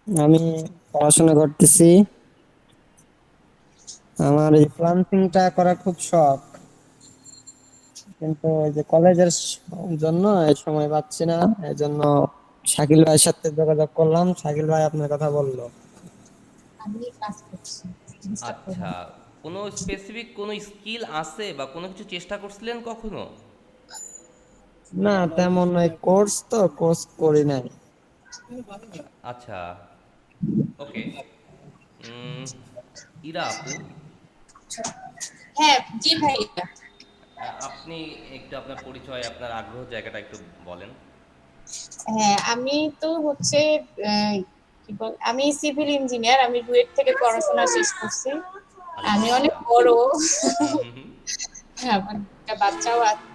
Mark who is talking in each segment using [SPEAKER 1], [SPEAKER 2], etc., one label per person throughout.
[SPEAKER 1] আমি পড়াশোনা করতেছি। আমার এই ফ্রিল্যান্সিংটা করার খুব শখ, কিন্তু এই যে কলেজের জন্য এই সময় পাচ্ছি না। এই জন্য শাকিল ভাইয়ের সাথে যোগাযোগ করলাম, শাকিল ভাই আপনার কথা বললো।
[SPEAKER 2] আমি কাজ করছি, ডিস্টার্ব করবেন
[SPEAKER 3] আচ্ছা,
[SPEAKER 2] না।
[SPEAKER 3] কোনো স্পেসিফিক কোনো স্কিল আছে বা কোনো কিছু চেষ্টা করছিলেন কখনো?
[SPEAKER 1] না, তেমন ওই কোর্স তো কোর্স করি নাই।
[SPEAKER 3] আচ্ছা, ওকে। ইরা আপু,
[SPEAKER 2] হ্যাঁ, জি ভাইয়া।
[SPEAKER 3] আপনি একটু আপনার পরিচয়, আপনার আগ্রহ জায়গাটা একটু বলেন।
[SPEAKER 2] হ্যাঁ, আমি তো হচ্ছে আহ, কি বল, আমি সিভিল ইঞ্জিনিয়ার, আমি রুয়েট থেকে পড়াশোনা শেষ করছি।
[SPEAKER 3] আচ্ছা
[SPEAKER 2] আমি অনেক
[SPEAKER 3] আচ্ছা।
[SPEAKER 2] বড়।
[SPEAKER 3] হুম হুম হুম।
[SPEAKER 2] হ্যাঁ, আমার একটা বাচ্চাও আছে।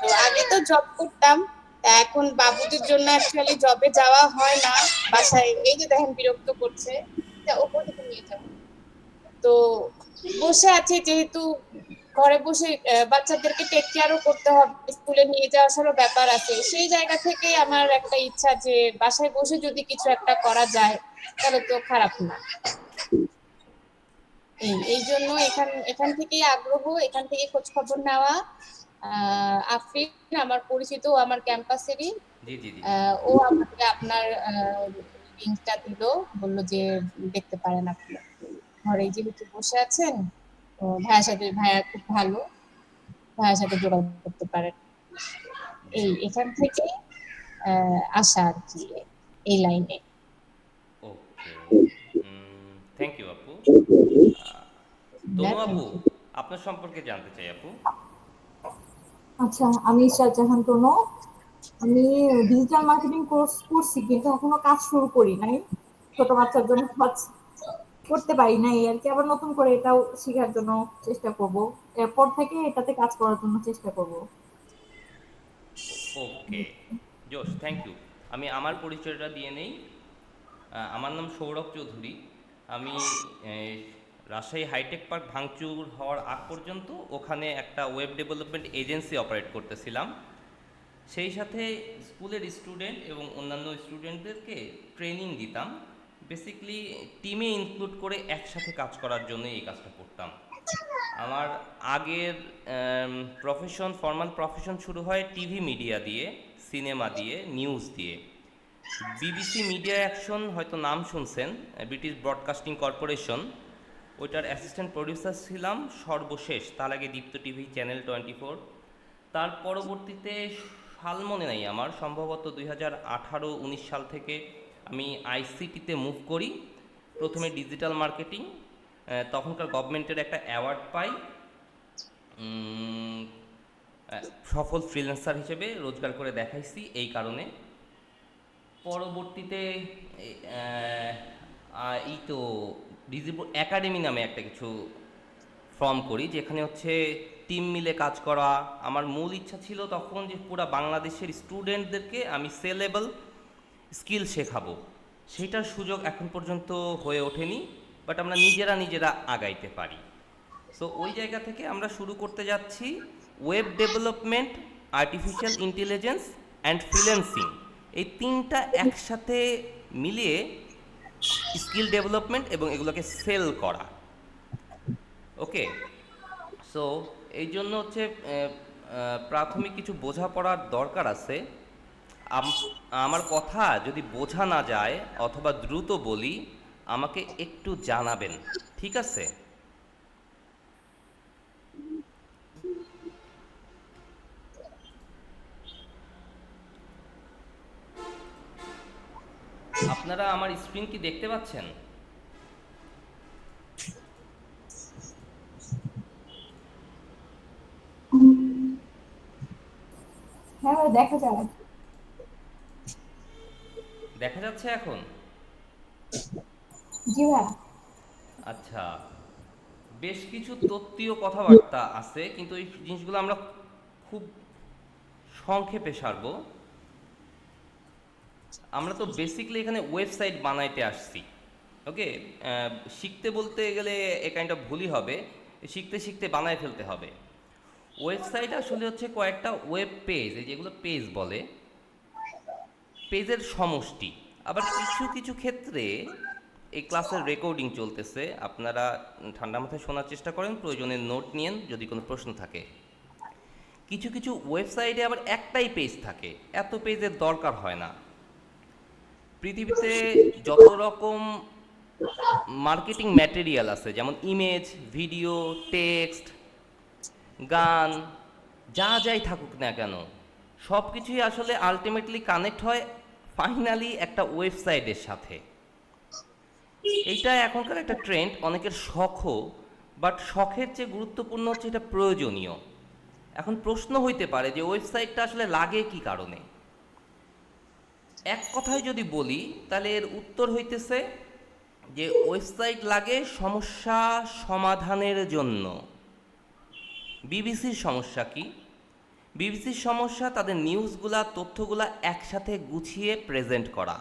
[SPEAKER 2] তো আগে তো জব করতাম, তা এখন বাবুদের জন্য অ্যাকচুয়ালি জবে যাওয়া হয় না। বাসায় এই যে দেখেন বিরক্ত করছে, তা ওপর থেকে নিয়ে যাবো। তো বসে আছি যেহেতু, ঘরে বসে বাচ্চাদেরকে টেক কেয়ারও করতে হবে, স্কুলে নিয়ে যাওয়া আসারও ব্যাপার আছে, সেই জায়গা থেকে আমার একটা ইচ্ছা যে বাসায় বসে যদি কিছু একটা করা যায় তাহলে তো খারাপ না। এই জন্য এখান এখান থেকেই আগ্রহ, এখান থেকে খোঁজ খবর নেওয়া। আফরিন আমার পরিচিত, ও আমার ক্যাম্পাসেরই।
[SPEAKER 3] জি জি জি।
[SPEAKER 2] ও আমাকে আপনার লিঙ্কটা দিল, বললো যে দেখতে পারেন আপনি, ঘরেই যেহেতু বসে আছেন, তো ভাইয়ার সাথে, ভাইয়া খুব ভালো, ভাইয়ার সাথে যোগাযোগ করতে পারেন।
[SPEAKER 3] জি।
[SPEAKER 2] এখান থেকে আসা আর কি, এই লাইনে।
[SPEAKER 3] ওকে। থ্যাংক ইউ আপু।
[SPEAKER 2] না,
[SPEAKER 3] তনু
[SPEAKER 2] থ্যাংক
[SPEAKER 3] আপু,
[SPEAKER 2] ইউ।
[SPEAKER 3] আপনার সম্পর্কে জানতে চাই আপু।
[SPEAKER 4] আচ্ছা, আমি শাহজাহান তনু। আমি ডিজিটাল মার্কেটিং কোর্স করছি, কিন্তু এখনো কাজ শুরু করি নাই। ছোট বাচ্চার জন্য কাজ করতে পারি নাই আর কি। আবার নতুন করে এটাও শেখার জন্য চেষ্টা করব। এরপর থেকে এটাতে কাজ করার জন্য চেষ্টা করব।
[SPEAKER 3] ওকে, জোশ, থ্যাংক ইউ। আমি আমার পরিচয়টা দিয়ে নেই। আমার নাম সৌরভ চৌধুরী। আমি আহ, রাজশাহী হাইটেক পার্ক ভাঙচুর হওয়ার আগ পর্যন্ত ওখানে একটা ওয়েব ডেভেলপমেন্ট এজেন্সি অপারেট করতেছিলাম। সেই সাথে স্কুলের স্টুডেন্ট এবং অন্যান্য স্টুডেন্টদেরকে ট্রেনিং দিতাম। বেসিক্যালি টিমে ইনক্লুড করে একসাথে কাজ করার জন্য এই কাজটা করতাম। আমার আগের প্রফেশন, ফর্মাল প্রফেশন শুরু হয় টিভি মিডিয়া দিয়ে, সিনেমা দিয়ে, নিউজ দিয়ে। বিবিসি মিডিয়া অ্যাকশন হয়তো নাম শুনছেন, ব্রিটিশ ব্রডকাস্টিং কর্পোরেশন, ওইটার অ্যাসিস্ট্যান্ট প্রডিউসার ছিলাম সর্বশেষ। তার আগে দীপ্ত টিভি, চ্যানেল 24। তার পরবর্তীতে সাল মনে নাই আমার, সম্ভবত 2018-19 সাল থেকে আমি আইসিটিতে মুভ করি। প্রথমে ডিজিটাল মার্কেটিং, তখনকার গভর্নমেন্টের একটা অ্যাওয়ার্ড পাই। উম, সফল ফ্রিল্যান্সার হিসেবে রোজগার করে দেখাইছি এই কারণে। পরবর্তীতে এই তো ডিজিটাল একাডেমি নামে একটা কিছু ফর্ম করি, যেখানে হচ্ছে টিম মিলে কাজ করা। আমার মূল ইচ্ছা ছিল তখন যে পুরা বাংলাদেশের স্টুডেন্টদেরকে আমি সেলেবল স্কিল শেখাবো। সেটার সুযোগ এখন পর্যন্ত হয়ে ওঠেনি, বাট আমরা নিজেরা নিজেরা আগাইতে পারি। সো ওই জায়গা থেকে আমরা শুরু করতে যাচ্ছি web development, artificial intelligence and freelancing, এই তিনটা একসাথে মিলিয়ে স্কিল ডেভেলপমেন্ট এবং এগুলোকে সেল করা। ওকে। সো এই জন্য হচ্ছে প্রাথমিক কিছু বোঝাপড়ার দরকার আছে। আমার কথা যদি বোঝা না যায় অথবা দ্রুত বলি, আমাকে একটু জানাবেন, ঠিক আছে? আপনারা আমার স্ক্রিন কি দেখতে পাচ্ছেন?
[SPEAKER 4] হ্যাঁ ভাই, দেখা যায়।
[SPEAKER 3] দেখা যাচ্ছে এখন?
[SPEAKER 4] জি ভাই।
[SPEAKER 3] আচ্ছা, বেশ কিছু তত্ত্বীয় কথাবার্তা আছে, কিন্তু এই জিনিসগুলো আমরা খুব সংক্ষেপে সারবো। আমরা তো বেসিক্যালি এখানে ওয়েবসাইট বানাইতে আসছি। ওকে। শিখতে বলতে গেলে এ কাইন্ড অফ ভুলই হবে, শিখতে শিখতে বানায় ফেলতে হবে। ওয়েবসাইট আসলে হচ্ছে কয়েকটা ওয়েব পেজ, এই যেগুলো পেজ বলে, পেজের সমষ্টি। আবার কিছু কিছু ক্ষেত্রে এই ক্লাসের রেকর্ডিং চলতেছে, আপনারা ঠান্ডা মাথায় শোনার চেষ্টা করেন, প্রয়োজনে নোট নিয়েন যদি কোনো প্রশ্ন থাকে। কিছু কিছু ওয়েবসাইটে আবার একটাই পেজ থাকে, এত পেজের দরকার হয় না। পৃথিবীতে যত রকম মার্কেটিং ম্যাটেরিয়াল আছে, যেমন ইমেজ, ভিডিও, টেক্সট, গান, যা যাই থাকুক না কেন, সব কিছুই আসলে আলটিমেটলি কানেক্ট হয় ফাইনালি একটা ওয়েবসাইটের সাথে। এইটা এখনকার একটা ট্রেন্ড, অনেকের শখও, বাট শখের চেয়ে গুরুত্বপূর্ণ হচ্ছে এটা প্রয়োজনীয়। এখন প্রশ্ন হইতে পারে যে ওয়েবসাইটটা আসলে লাগে কি কারণে। এক কথায় যদি বলি তাহলে এর উত্তর হইতেছে যে ওয়েবসাইট লাগে সমস্যা সমাধানের জন্য। বিবিসির সমস্যা কি? বিবিসির সমস্যা তাদের নিউজগুলা, তথ্যগুলা একসাথে গুছিয়ে প্রেজেন্ট করা।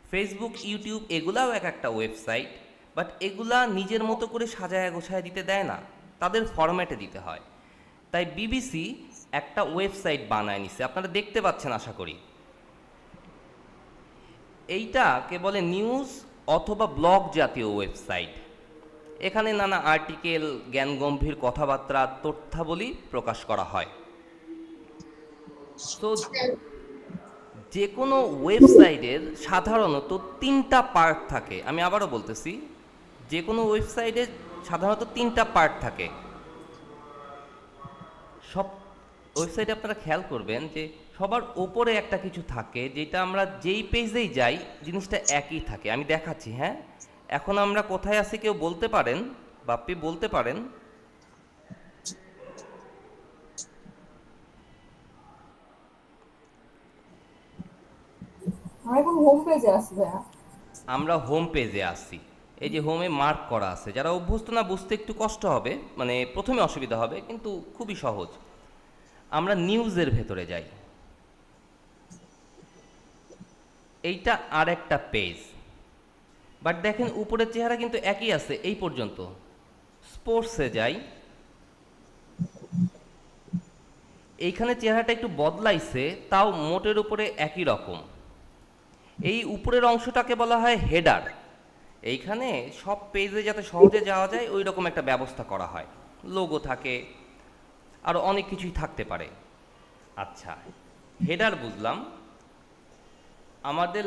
[SPEAKER 3] ফেসবুক, ইউটিউব এগুলাও এক একটা ওয়েবসাইট, বাট এগুলা নিজের মতো করে সাজায় গোছায় দিতে দেয় না, তাদের ফরম্যাটে দিতে হয়। তাই বিবিসি একটা ওয়েবসাইট বানায় নিছে, আপনারা দেখতে পাচ্ছেন আশা করি। এইটাকে বলে নিউজ অথবা ব্লগ জাতীয় ওয়েবসাইট। এখানে নানা আর্টিকেল, জ্ঞানগম্ভীর কথাবার্তা, তথ্যাবলী প্রকাশ করা হয়। তো যে কোনো ওয়েবসাইটের সাধারণত 3টা পার্ট থাকে। আমি আবারও বলতেছি, যে কোনো ওয়েবসাইটে সাধারণত 3টা পার্ট থাকে। সব ওয়েবসাইটে আপনারা খেয়াল করবেন যে সবার ওপরে একটা কিছু থাকে, যেটা আমরা যেই পেজেই যাই জিনিসটা একই থাকে। আমি দেখাচ্ছি, হ্যাঁ। এখন আমরা কোথায় আছি কেউ বলতে পারেন? বাপ্পি বলতে পারেন?
[SPEAKER 4] আমরা এখন হোম পেজে আছি ভাইয়া।
[SPEAKER 3] আমরা হোম পেজে আসি। এই যে হোমে মার্ক করা আছে, যারা অভ্যস্ত না বুঝতে একটু কষ্ট হবে, মানে প্রথমে অসুবিধা হবে, কিন্তু খুবই সহজ। আমরা নিউজের ভেতরে যাই, এইটা আর একটা পেজ, বাট দেখেন উপরের চেহারা কিন্তু একই আছে এই পর্যন্ত। স্পোর্টসে যাই, এইখানে চেহারাটা একটু বদলাইছে, তাও মোটের উপরে একই রকম। এই উপরের অংশটাকে বলা হয় হেডার। এইখানে সব পেজে যাতে সহজে যাওয়া যায় ওই রকম একটা ব্যবস্থা করা হয়, লোগো থাকে, আর অনেক কিছুই থাকতে পারে। আচ্ছা, হেডার বুঝলাম। আমাদের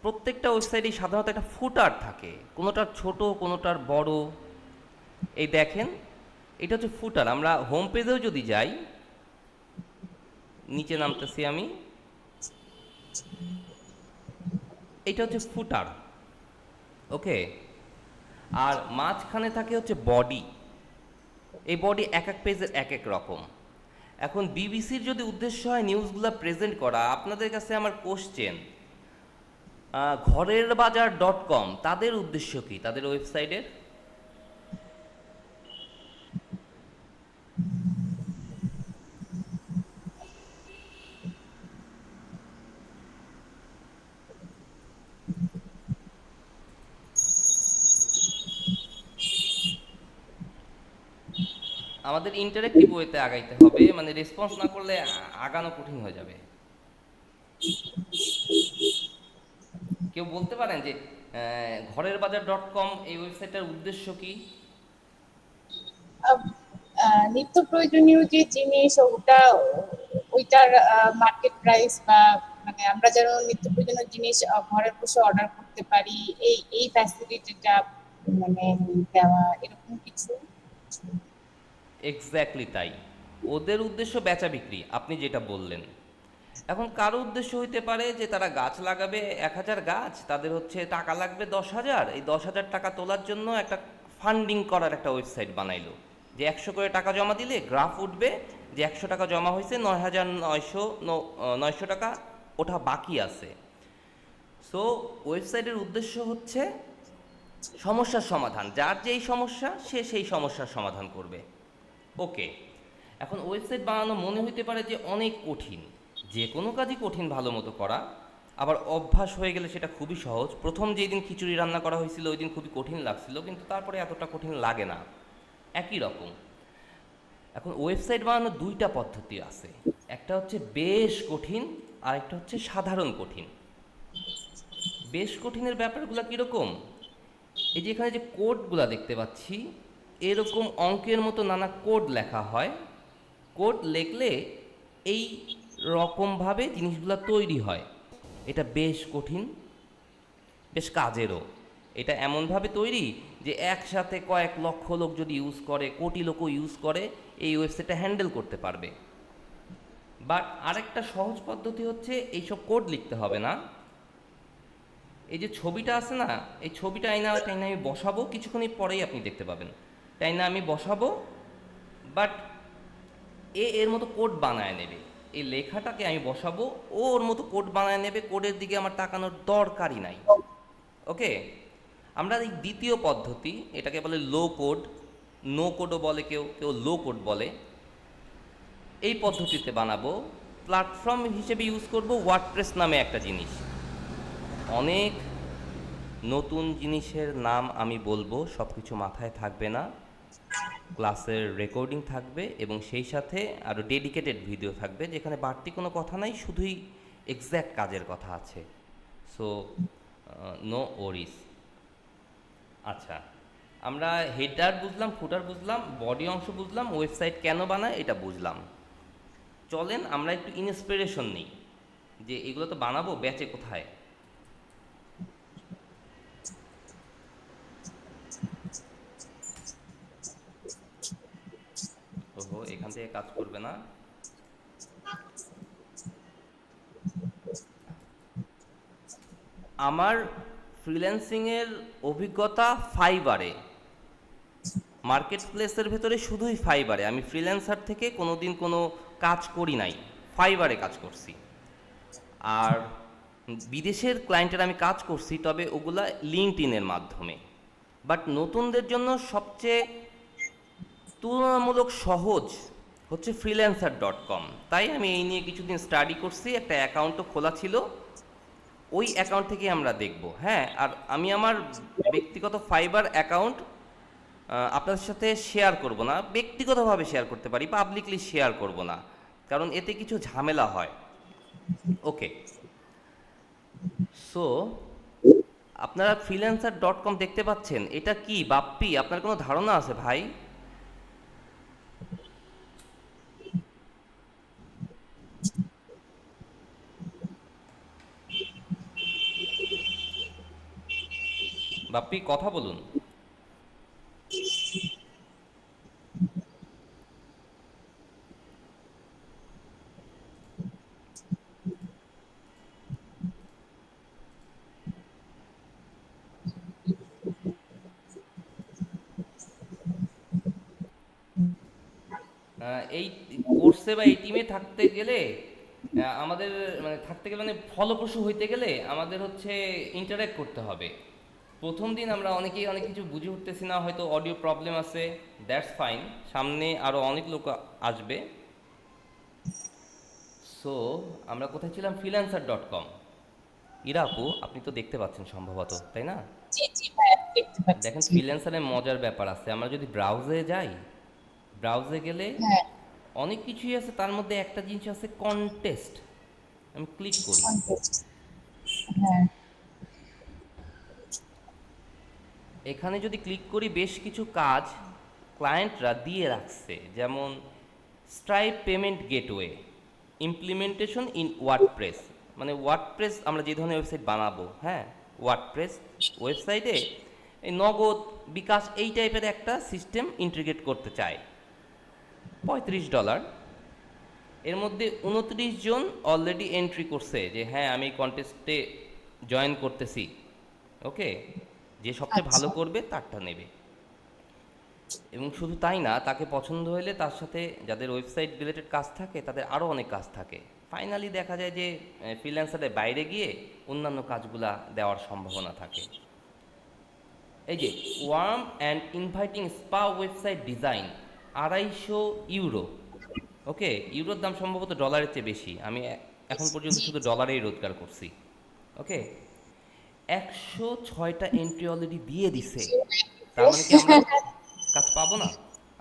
[SPEAKER 3] প্রত্যেকটা ওয়েবসাইটেই সাধারণত একটা ফুটার থাকে, কোনোটার ছোট কোনোটার বড়। এই দেখেন, এটা হচ্ছে ফুটার। আমরা হোম পেজেও যদি যাই, নিচে নামতেছি আমি, এটা হচ্ছে ফুটার, ওকে। আর মাঝখানে থাকে হচ্ছে বডি। এই বডি এক এক পেজের এক এক রকম। এখন বিবিসির যদি উদ্দেশ্য হয় নিউজগুলো প্রেজেন্ট করা, আপনাদের কাছে আমার কোশ্চেন, ঘরেরবাজার.com তাদের উদ্দেশ্য কি তাদের ওয়েবসাইটের? আমাদের ইন্টারেক্টিভ ওয়েতে আগাইতে হবে, মানে রেসপন্স না করলে আগানো কঠিন হয়ে যাবে। কেউ বলতে পারেন যে ঘরেরবাজার.com এই ওয়েবসাইটের উদ্দেশ্য কি?
[SPEAKER 2] নিত্য প্রয়োজনীয় যে জিনিস ওইটার মার্কেট প্রাইস, বা মানে আমরা যেন নিত্য প্রয়োজনীয় জিনিস ঘরে বসে অর্ডার করতে পারি, এই ফ্যাসিলিটিটা মানে দেওয়া, এরকম কিছু।
[SPEAKER 3] এক্স্যাক্টলি তাই। ওদের উদ্দেশ্য বেচা বিক্রি, আপনি যেটা বললেন। এখন কারো উদ্দেশ্য হইতে পারে যে তারা গাছ লাগাবে 1000 গাছ, তাদের হচ্ছে টাকা লাগবে 10,000, এই 10,000 টাকা তোলার জন্য একটা ফান্ডিং করার একটা ওয়েবসাইট বানাইলো, যে 100 করে টাকা জমা দিলে গ্রাফ উঠবে যে 100 টাকা জমা হয়েছে, 9,900 টাকা ওটা বাকি আছে। সো ওয়েবসাইটের উদ্দেশ্য হচ্ছে সমস্যার সমাধান, যার যেই সমস্যা সে সেই সমস্যার সমাধান করবে, ওকে। এখন ওয়েবসাইট বানানো মনে হইতে পারে যে অনেক কঠিন, যে কোনো কাজই কঠিন ভালো মতো করা, আবার অভ্যাস হয়ে গেলে সেটা খুবই সহজ। প্রথম যেই দিন খিচুড়ি রান্না করা হয়েছিল ওই দিন খুবই কঠিন লাগছিল, কিন্তু তারপরে এতটা কঠিন লাগে না, একই রকম। এখন ওয়েবসাইট বানানোর 2টা পদ্ধতি আছে, একটা হচ্ছে বেশ কঠিন আর একটা হচ্ছে সাধারণ কঠিন। বেশ কঠিনের ব্যাপারগুলো কীরকম, এই যে এখানে যে কোডগুলো দেখতে পাচ্ছি, এরকম অঙ্কের মতো নানা কোড লেখা হয়। কোড লিখলে এই রকমভাবে জিনিসগুলো তৈরি হয়। এটা বেশ কঠিন, বেশ কাজেরও। এটা এমনভাবে তৈরি যে একসাথে কয়েক লক্ষ লোক যদি ইউজ করে, কোটি লোকও ইউজ করে, এই ওয়েবসাইটটা হ্যান্ডেল করতে পারবে। বাট আরেকটা সহজ পদ্ধতি হচ্ছে এইসব কোড লিখতে হবে না, এই যে ছবিটা আছে না, এই ছবিটা টাইনা আমি বসাবো, কিছুক্ষণই পরেই আপনি দেখতে পাবেন। টাইনা আমি বসাবো, বাট এর মতো কোড বানায় নেবে। এই লেখাটাকে আমি বসাবো, ও ওর মতো কোড বানায় নেবে, কোডের দিকে আমার তাকানোর দরকারই নাই। ওকে, আমরা এই দ্বিতীয় পদ্ধতি, এটাকে বলে লো কোড, নো কোডও বলে, কেউ কেউ লো কোড বলে। এই পদ্ধতিতে বানাবো। প্ল্যাটফর্ম হিসেবে ইউজ করব ওয়ার্ডপ্রেস নামে একটা জিনিস। অনেক নতুন জিনিসের নাম আমি বলবো, সব কিছু মাথায় থাকবে না। ক্লাসের রেকর্ডিং থাকবে এবং সেই সাথে আরও ডেডিকেটেড ভিডিও থাকবে, যেখানে বাড়তি কোনো কথা নাই, শুধুই এক্স্যাক্ট কাজের কথা আছে। So no worries. আচ্ছা, আমরা হেডার বুঝলাম, ফুটার বুঝলাম, বডি অংশ বুঝলাম, ওয়েবসাইট কেন বানায় এটা বুঝলাম। চলেন আমরা একটু ইন্সপিরেশন নিই যে এগুলো তো বানাবো, ব্যাচে কোথায়? ওহো, এখান থেকে কাজ করবে না। আমার ফ্রিল্যান্সিংয়ের অভিজ্ঞতা ফাইবারে, মার্কেট প্লেসের ভেতরে শুধুই ফাইবারে। আমি ফ্রিল্যান্সার থেকে কোনো দিন কোনো কাজ করি নাই, ফাইবারে কাজ করছি। আর বিদেশের ক্লায়েন্টের আমি কাজ করছি, তবে ওগুলা লিঙ্কডইনের মাধ্যমে। বাট নতুনদের জন্য সবচেয়ে তুলনামূলক সহজ হচ্ছে freelancer.com। তাই আমি এই নিয়ে কিছুদিন স্টাডি করছি, একটা অ্যাকাউন্টও খোলা ছিল, ওই অ্যাকাউন্ট থেকে আমরা দেখব। হ্যাঁ, আর আমি আমার ব্যক্তিগত ফাইবার অ্যাকাউন্ট আপনাদের সাথে শেয়ার করব না, ব্যক্তিগতভাবে শেয়ার করতে পারি, পাবলিকলি শেয়ার করব না, কারণ এতে কিছু ঝামেলা হয়। ওকে, সো আপনারা freelancer.com দেখতে পাচ্ছেন, এটা কি বাপ্পি, আপনার কোনো ধারণা আছে ভাই? বাপ্পি কথা বলুন। এই কোর্সে বা এই টিমে থাকতে গেলে আমাদের মানে ফলপ্রসূ হইতে গেলে আমাদের হচ্ছে ইন্টারঅ্যাক্ট করতে হবে। প্রথম দিন আমরা অনেকেই অনেক কিছু বুঝে উঠতেছি না, হয়তো অডিও প্রবলেম আছে, দ্যাটস ফাইন, সামনে আরও অনেক লোক আসবে। সো আমরা কোথায় ছিলাম? freelancer.com। ইরা আপু, আপনি তো দেখতে পাচ্ছেন সম্ভবত, তাই না?
[SPEAKER 2] জি জি ভাইয়া, দেখতে পাচ্ছি।
[SPEAKER 3] দেখেন,
[SPEAKER 2] জি।
[SPEAKER 3] ফ্রিল্যান্সারের মজার ব্যাপার আছে। আমরা যদি ব্রাউজে যাই, ব্রাউজে গেলে
[SPEAKER 2] হ্যাঁ,
[SPEAKER 3] অনেক কিছুই আছে, তার মধ্যে একটা জিনিস আছে কন্টেস্ট। আমি ক্লিক করি,
[SPEAKER 2] কন্টেস্ট। হ্যাঁ,
[SPEAKER 3] এখানে যদি ক্লিক করি বেশ কিছু কাজ ক্লায়েন্টরা দিয়ে রাখছে, যেমন stripe payment gateway, implementation in WordPress. মানে ওয়ার্ডপ্রেস আমরা যে ধরনের ওয়েবসাইট বানাবো, হ্যাঁ, ওয়ার্ডপ্রেস ওয়েবসাইটে এই নগদ, বিকাশ, এই টাইপের একটা সিস্টেম ইন্টিগ্রেট করতে চায়। $35। এর মধ্যে 29 জন অলরেডি এন্ট্রি করছে যে হ্যাঁ আমি কন্টেস্টে জয়েন করতেছি। ওকে, যে সবচেয়ে ভালো
[SPEAKER 2] আচ্ছা।
[SPEAKER 3] করবে তারটা নেবে। এবং শুধু তাই না, তাকে পছন্দ হলে তার সাথে যাদের ওয়েবসাইট রিলেটেড কাজ থাকে তাদের আরও অনেক কাজ থাকে। ফাইনালি দেখা যায় যে ফ্রিল্যান্সারের বাইরে গিয়ে অন্যান্য কাজগুলা দেওয়ার সম্ভাবনা থাকে। এই যে warm and inviting spa website design, €250। ওকে, ইউরোর দাম সম্ভবত ডলারের চেয়ে বেশি, আমি এখন পর্যন্ত শুধু ডলারেই রোজগার করছি। ওকে, 106টা এন্ট্রি অলরেডি দিয়ে দিছে। তার মানে কি আমরা কাজ পাবো না?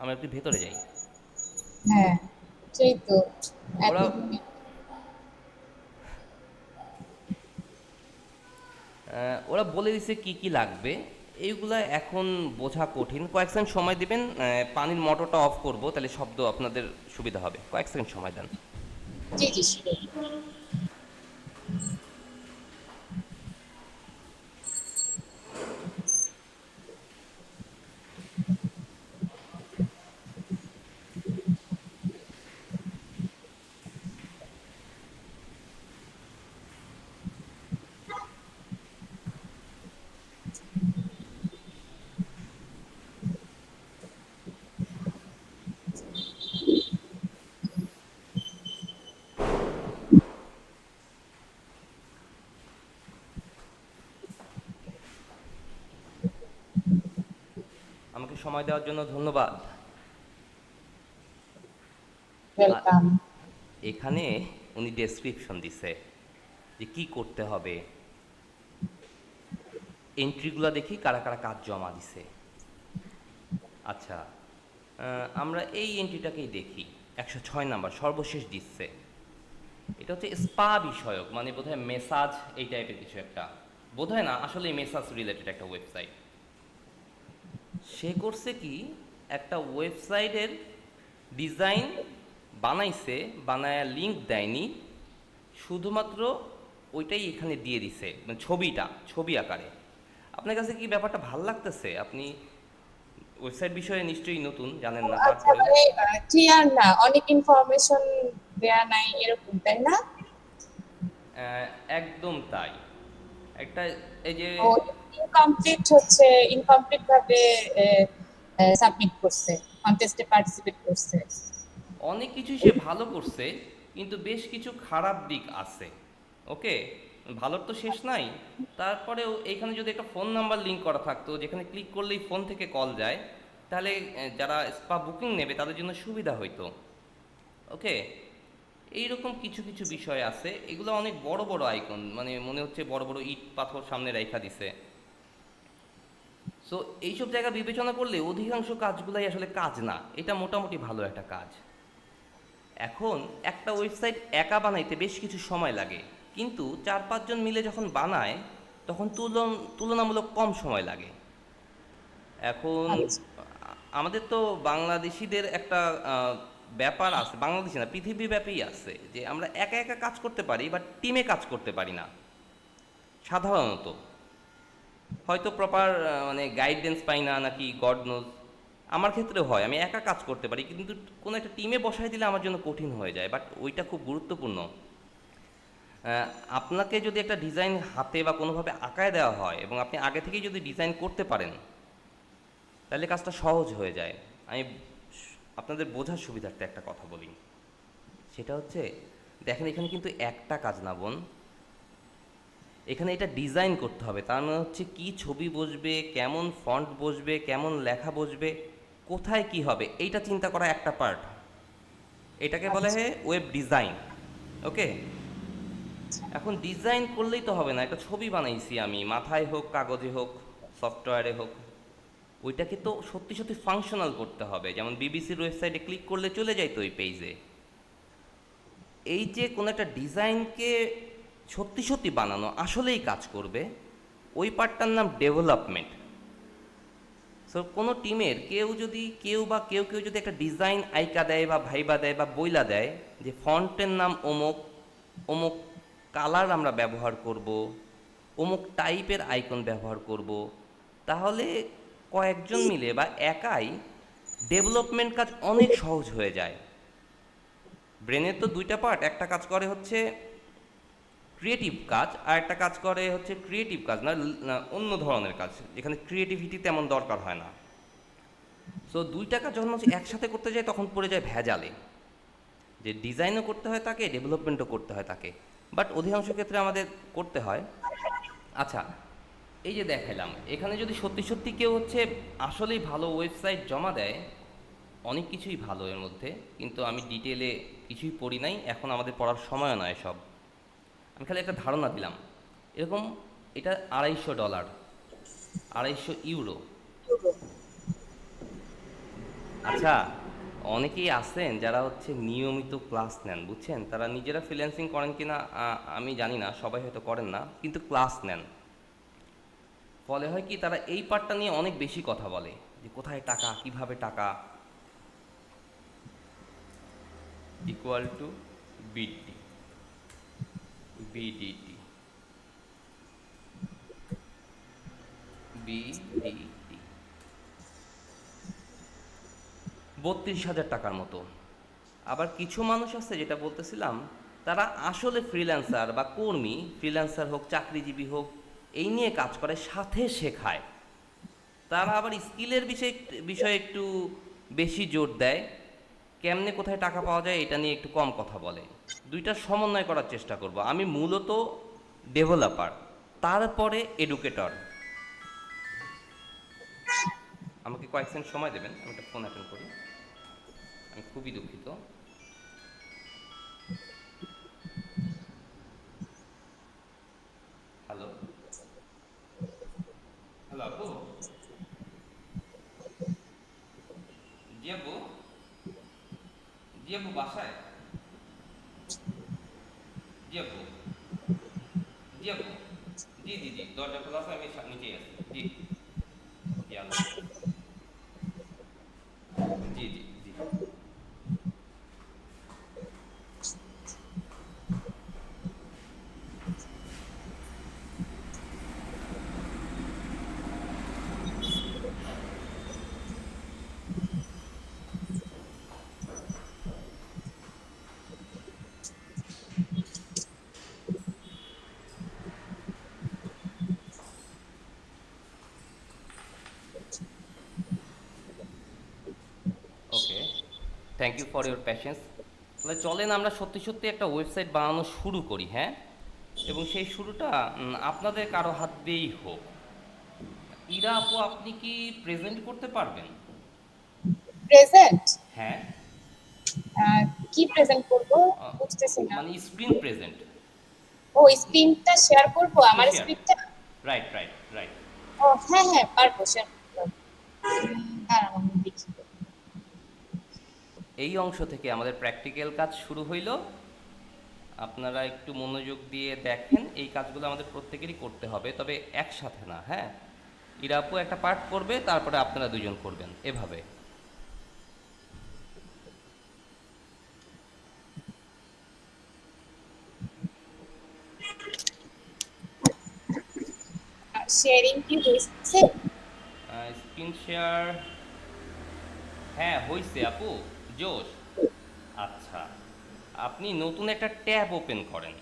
[SPEAKER 3] আমরা একটু ভেতরে যাই।
[SPEAKER 2] হ্যাঁ, সেই তো এত।
[SPEAKER 3] ওরা ওরা বলে দিছে কি কি লাগবে, এইগুলা এখন বোঝা কঠিন। কয়েক সেকেন্ড সময় দিবেন, পানির মোটরটা অফ করব, তাহলে শব্দ আপনাদের সুবিধা হবে। কয়েক সেকেন্ড সময় দেন।
[SPEAKER 2] জি জি sure.
[SPEAKER 3] আমাকে সময় দেওয়ার জন্য ধন্যবাদ। আর
[SPEAKER 2] ওয়েলকাম।
[SPEAKER 3] এখানে উনি ডেসক্রিপশন দিছে যে কি করতে হবে, এন্ট্রিগুলো দেখি কারা কারা কাজ জমা দিছে। আচ্ছা, আমরা এই এন্ট্রিটাকেই দেখি। 106 নাম্বার সর্বশেষ দিচ্ছে। এটা হচ্ছে স্পা বিষয়ক, মানে বোধহয় মেসাজ এই টাইপের কিছু একটা, বোধহয় না, আসলে মেসাজ রিলেটেড একটা ওয়েবসাইট। সে করছে কি, একটা ওয়েবসাইটের ডিজাইন বানাইছে, বানায় লিঙ্ক দেয়নি, শুধুমাত্র ওইটাই এখানে দিয়ে দিছে, মানে ছবিটা, ছবি আকারে। আপনার কাছে কি ব্যাপারটা ভাল লাগতেছে? আপনি ওয়েবসাইট বিষয়ে নিশ্চয়ই নতুন, জানেন না,
[SPEAKER 2] আচ্ছা
[SPEAKER 3] তারপরেও
[SPEAKER 2] মানে ক্লিয়ার না, অনেক ইনফরমেশন দেয়া নাই এরকম, তাই না?
[SPEAKER 3] একদম তাই। একটা এই যে
[SPEAKER 2] ও ইনকমপ্লিট হচ্ছে, ইনকমপ্লিট ভাবে সাবমিট করছে, কন্টেস্টে পার্টিসিপেট করছে।
[SPEAKER 3] অনেক কিছুই সে ভালো করছে, কিন্তু বেশ কিছু খারাপ দিক আছে। ওকে, ভালোর তো শেষ নাই। তারপরেও এইখানে যদি একটা ফোন নাম্বার লিঙ্ক করা থাকতো, যেখানে ক্লিক করলেই ফোন থেকে কল যায়, তাহলে যারা স্পা বুকিং নেবে তাদের জন্য সুবিধা হইতো। ওকে, এইরকম কিছু কিছু বিষয় আছে, এগুলো অনেক বড় বড় আইকন, মানে মনে হচ্ছে বড় বড় ইট পাথর সামনে রেখা দিছে। সো এইসব জায়গা বিবেচনা করলে অধিকাংশ কাজগুলাই আসলে কাজ না, এটা মোটামুটি ভালো একটা কাজ। এখন একটা ওয়েবসাইট একা বানাইতে বেশ কিছু সময় লাগে, কিন্তু 4-5 জন মিলে যখন বানায় তখন তুলনামূলক কম সময় লাগে। এখন
[SPEAKER 2] আচ্ছা
[SPEAKER 3] আমাদের তো বাংলাদেশিদের একটা ব্যাপার আছে, বাংলাদেশি না পৃথিবীব্যাপী আছে, যে আমরা একা একা কাজ করতে পারি বাট টিমে কাজ করতে পারি না সাধারণত। হয়তো প্রপার মানে গাইডেন্স পাই না, নাকি গড নোজ। আমার ক্ষেত্রেও হয়, আমি একা কাজ করতে পারি, কিন্তু কোনো একটা টিমে বসাই দিলে আমার জন্য কঠিন হয়ে যায়। বাট ওইটা খুব গুরুত্বপূর্ণ। আপনাকে যদি একটা ডিজাইন হাতে বা কোনোভাবে আঁকায় দেওয়া হয় এবং আপনি আগে থেকেই যদি ডিজাইন করতে পারেন, তাহলে কাজটা সহজ হয়ে যায়। আমি আপনাদের বোঝার সুবিধার্থে একটা কথা বলি, সেটা হচ্ছে, দেখেন এখানে কিন্তু একটা কাজ না বোন, এখানে এটা ডিজাইন করতে হবে। তার মানে হচ্ছে কি ছবি বসবে, কেমন ফন্ট বসবে, কেমন লেখা বসবে, কোথায় কি হবে, এইটা চিন্তা করা একটা পার্ট। এটাকে বলা হয় ওয়েব ডিজাইন। ওকে, এখন ডিজাইন করলেই তো হবে না, একটা ছবি বানাইছি আমি, মাথায় হোক, কাগজে হোক, সফটওয়্যারে হোক, ওইটাকে তো সত্যি সত্যি ফাংশনাল করতে হবে। যেমন বিবিসির ওয়েবসাইটে ক্লিক করলে চলে যায় তো ওই পেজে। এই যে কোনো একটা ডিজাইনকে সত্যি সত্যি বানানো, আসলেই কাজ করবে, ওই পার্টটার নাম ডেভেলপমেন্ট। সো কোনো টিমের কেউ যদি একটা ডিজাইন আইকা দেয় বা ভাইবা দেয় বা বইলা দেয় যে ফন্টের নাম অমুক, অমুক কালার আমরা ব্যবহার করব, অমুক টাইপের আইকন ব্যবহার করব, তাহলে কয়েকজন মিলে বা একাই ডেভেলপমেন্ট কাজ অনেক সহজ হয়ে যায়। ব্রেনের তো দুইটা পার্ট, একটা কাজ করে হচ্ছে ক্রিয়েটিভ কাজ, আর একটা কাজ করে হচ্ছে ক্রিয়েটিভ কাজ না অন্য ধরনের কাজ, যেখানে ক্রিয়েটিভিটি তেমন দরকার হয় না। সো দুইটা কাজ যখন হচ্ছে একসাথে করতে যায় তখন পড়ে যায় ভেজালে, যে ডিজাইনও করতে হয় তাকে, ডেভেলপমেন্টও করতে হয় তাকে। বাট অধিকাংশ ক্ষেত্রে আমাদের করতে হয়। আচ্ছা, এই যে দেখাইলাম, এখানে যদি সত্যি সত্যি কেউ হচ্ছে আসলেই ভালো ওয়েবসাইট জমা দেয়, অনেক কিছুই ভালো এর মধ্যে, কিন্তু আমি ডিটেলে কিছুই পড়ি নাই, এখন আমাদের পড়ার সময়ও নয় সব। আমি খালি একটা ধারণা দিলাম। এরকম এটা $250, 250 ইউরো। আচ্ছা, অনেকেই আছেন যারা হচ্ছে নিয়মিত ক্লাস নেন, বুঝছেন, তারা নিজেরা ফ্রিল্যান্সিং করেন কিনা আমি জানি না, সবাই হয়তো করেন না, কিন্তু ক্লাস নেন। ফলে হয় কি তারা এই পার্টটা নিয়ে অনেক বেশি কথা বলে, যে কোথায় টাকা, কিভাবে টাকা, equal to BD BDT BDT 32,000 টাকার মতো। আবার কিছু মানুষ আছে, যেটা বলতেছিলাম, তারা আসলে ফ্রিল্যান্সার বা কর্মী, ফ্রিল্যান্সার হোক চাকরিজীবী হোক, এই নিয়ে কাজ করে, সাথে শেখায়। তারা আবার স্কিলের বিষয়ে একটু বেশি জোর দেয়, কেমনে কোথায় টাকা পাওয়া যায় এটা নিয়ে একটু কম কথা বলে। দুইটার সমন্বয় করার চেষ্টা করব। আমি মূলত ডেভেলপার, তারপরে এডুকেটর। আমাকে কয়েক সেকেন্ড সময় দেবেন, আমি একটা ফোন অ্যাটেন্ড করি। আমি খুবই দুঃখিত। হ্যালো হ্যালো আপু। জি আপু, জি আপু বাসায়। জি আপু, জি আপু, জি জি জি, দরজা খোলা আছে, আমি নিচেই আছি। জি জি, আল্লাহ হাফেজ। জি জি জি। Okay, thank you for your patience. তাহলে চলেন আমরা সত্যি সত্যি একটা ওয়েবসাইট বানানো শুরু করি, হ্যাঁ? এবং সেই শুরুটা আপনাদের কারো হাত দিয়েই হোক। ইরা আপু, আপনি কি প্রেজেন্ট করতে পারবেন?
[SPEAKER 2] প্রেজেন্ট?
[SPEAKER 3] হ্যাঁ।
[SPEAKER 2] কি প্রেজেন্ট করব
[SPEAKER 3] আহ,
[SPEAKER 2] বুঝতেছি না।
[SPEAKER 3] মানে স্ক্রিন প্রেজেন্ট।
[SPEAKER 2] ও, স্ক্রিনটা শেয়ার করব, আমার
[SPEAKER 3] শেয়ার,
[SPEAKER 2] স্ক্রিনটা?
[SPEAKER 3] Right right right.
[SPEAKER 2] ও হ্যাঁ হ্যাঁ, পারবো শেয়ার করতে। দাঁড়াও আমি দেখি।
[SPEAKER 3] এই অংশ থেকে আমাদের প্র্যাকটিক্যাল কাজ শুরু হইল। আপনারা একটু মনোযোগ দিয়ে দেখেন, এই কাজগুলো আমাদের প্রত্যেকেরই করতে হবে, তবে একসাথে না, হ্যাঁ? ইরা আপু একটা পার্ট করবে, তারপরে আপনারা দুজন করবেন, এভাবে।
[SPEAKER 2] শেয়ারিং কি হয়েছে?
[SPEAKER 3] স্ক্রিন শেয়ার, হ্যাঁ হইছে আপু, জোশ। আচ্ছা, আপনি নতুন একটা ট্যাব ওপেন করেন।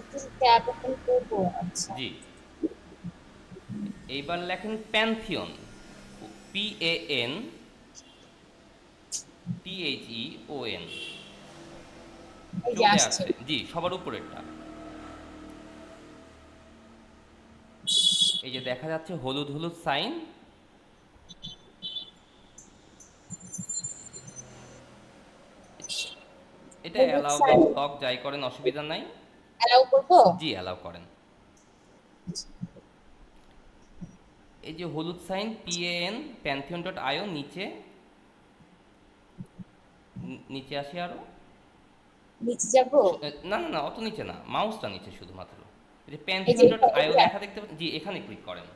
[SPEAKER 2] একটু ট্যাব ওপেন করব, আচ্ছা।
[SPEAKER 3] জি, এইবার লেখেন প্যান্থিয়ন, PANTHEON।
[SPEAKER 2] এই যে
[SPEAKER 3] চলে
[SPEAKER 2] আসছে।
[SPEAKER 3] আসছে, জি, সবার উপরেরটা। এই যে দেখা যাচ্ছে হলুদ হলুদ সাইন, এটা
[SPEAKER 2] হলুদ
[SPEAKER 3] অ্যালাউ বা
[SPEAKER 2] সাইন
[SPEAKER 3] ব্লক যাই করেন, অসুবিধা নাই।
[SPEAKER 2] অ্যালাউ করব?
[SPEAKER 3] জি, অ্যালাউ করেন। এই যে হলুদ সাইন PAN pantheon.io, নিচে নিচে আসি আরো।
[SPEAKER 2] নিচে যাব?
[SPEAKER 3] না না না, অত নিচে না, মাউসটা নিচে শুধুমাত্র। এই যে
[SPEAKER 2] এই যে
[SPEAKER 3] pantheon.io
[SPEAKER 2] এটা?
[SPEAKER 3] লেখা দেখতে পাচ্ছেন? জি, এখানে ক্লিক করেন।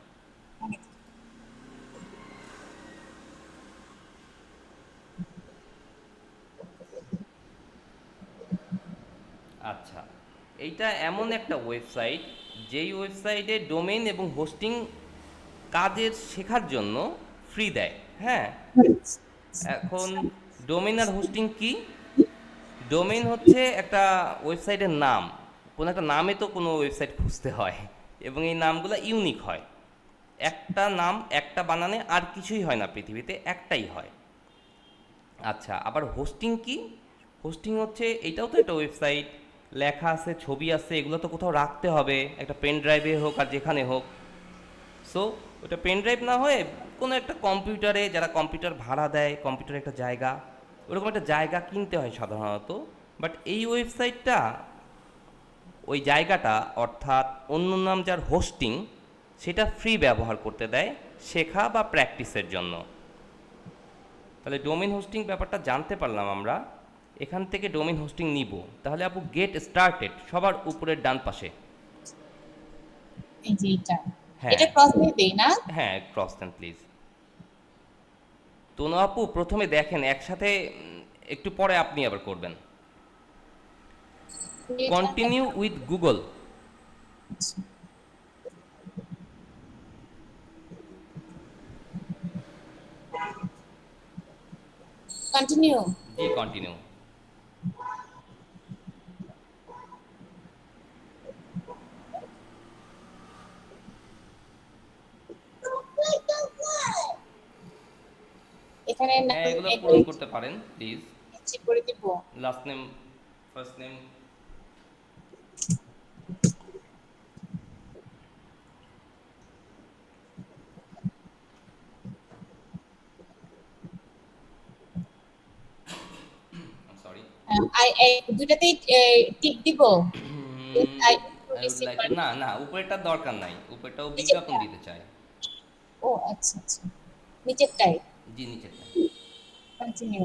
[SPEAKER 3] আচ্ছা, এইটা এমন একটা ওয়েবসাইট, যেই ওয়েবসাইটে ডোমেইন এবং হোস্টিং কাজের শেখার জন্য ফ্রি দেয়, হ্যাঁ? এখন ডোমেইন আর হোস্টিং কি? ডোমেইন হচ্ছে একটা ওয়েবসাইটের নাম। কোনো একটা নামে তো কোনো ওয়েবসাইট খুঁজতে হয়, এবং এই নামগুলো ইউনিক হয়। একটা নাম, একটা বানানে আর কিছুই হয় না পৃথিবীতে, একটাই হয়। আচ্ছা, আবার হোস্টিং কি? হোস্টিং হচ্ছে, এটাও তো একটা ওয়েবসাইট, লেখা আছে, ছবি আছে, এগুলো তো কোথাও রাখতে হবে, একটা পেন ড্রাইভে হোক আর যেখানে হোক। সো ওটা পেন ড্রাইভ না হয়ে কোনো একটা কম্পিউটারে, যারা কম্পিউটার ভাড়া দেয়, কম্পিউটারে একটা জায়গা, ওরকম একটা জায়গা কিনতে হয় সাধারণত। বাট এই ওয়েবসাইটটা ওই জায়গাটা, অর্থাৎ অন্য নাম যার হোস্টিং, সেটা ফ্রি ব্যবহার করতে দেয় শেখা বা প্র্যাকটিসের জন্য। তাহলে ডোমেইন হোস্টিং ব্যাপারটা জানতে পারলাম আমরা। এখান থেকে ডোমেইন হোস্টিং নিব, তাহলে আপু গেট স্টার্টেড সবার উপরের ডান পাশে।
[SPEAKER 2] এই যে এটা?
[SPEAKER 3] হ্যাঁ
[SPEAKER 2] এটা ক্রস দিয়ে দেই না?
[SPEAKER 3] হ্যাঁ, ক্রস দেন প্লিজ। তনু আপু প্রথমে দেখেন একসাথে, একটু পরে আপনি আবার করবেন। Continue with Google.
[SPEAKER 2] Continue.
[SPEAKER 3] G continue.
[SPEAKER 2] এখানে
[SPEAKER 3] হ্যাঁ,
[SPEAKER 2] নাম
[SPEAKER 3] এগুলো পূরণ করতে পারেন প্লিজ।
[SPEAKER 2] চেক করে দিব।
[SPEAKER 3] Last name, first name. Sorry.
[SPEAKER 2] I দুটাতেই টিক দিব। I
[SPEAKER 3] I would
[SPEAKER 2] receive
[SPEAKER 3] like to,
[SPEAKER 2] মানে
[SPEAKER 3] না না উপরেরটার দরকার নাই, উপরেরটাও বিজ্ঞাপন
[SPEAKER 2] নিচেরটা।
[SPEAKER 3] দিতে চায়।
[SPEAKER 2] ও আচ্ছা আচ্ছা, নিচেরটাই।
[SPEAKER 3] জি নিচেরটা।
[SPEAKER 2] কন্টিনিউ।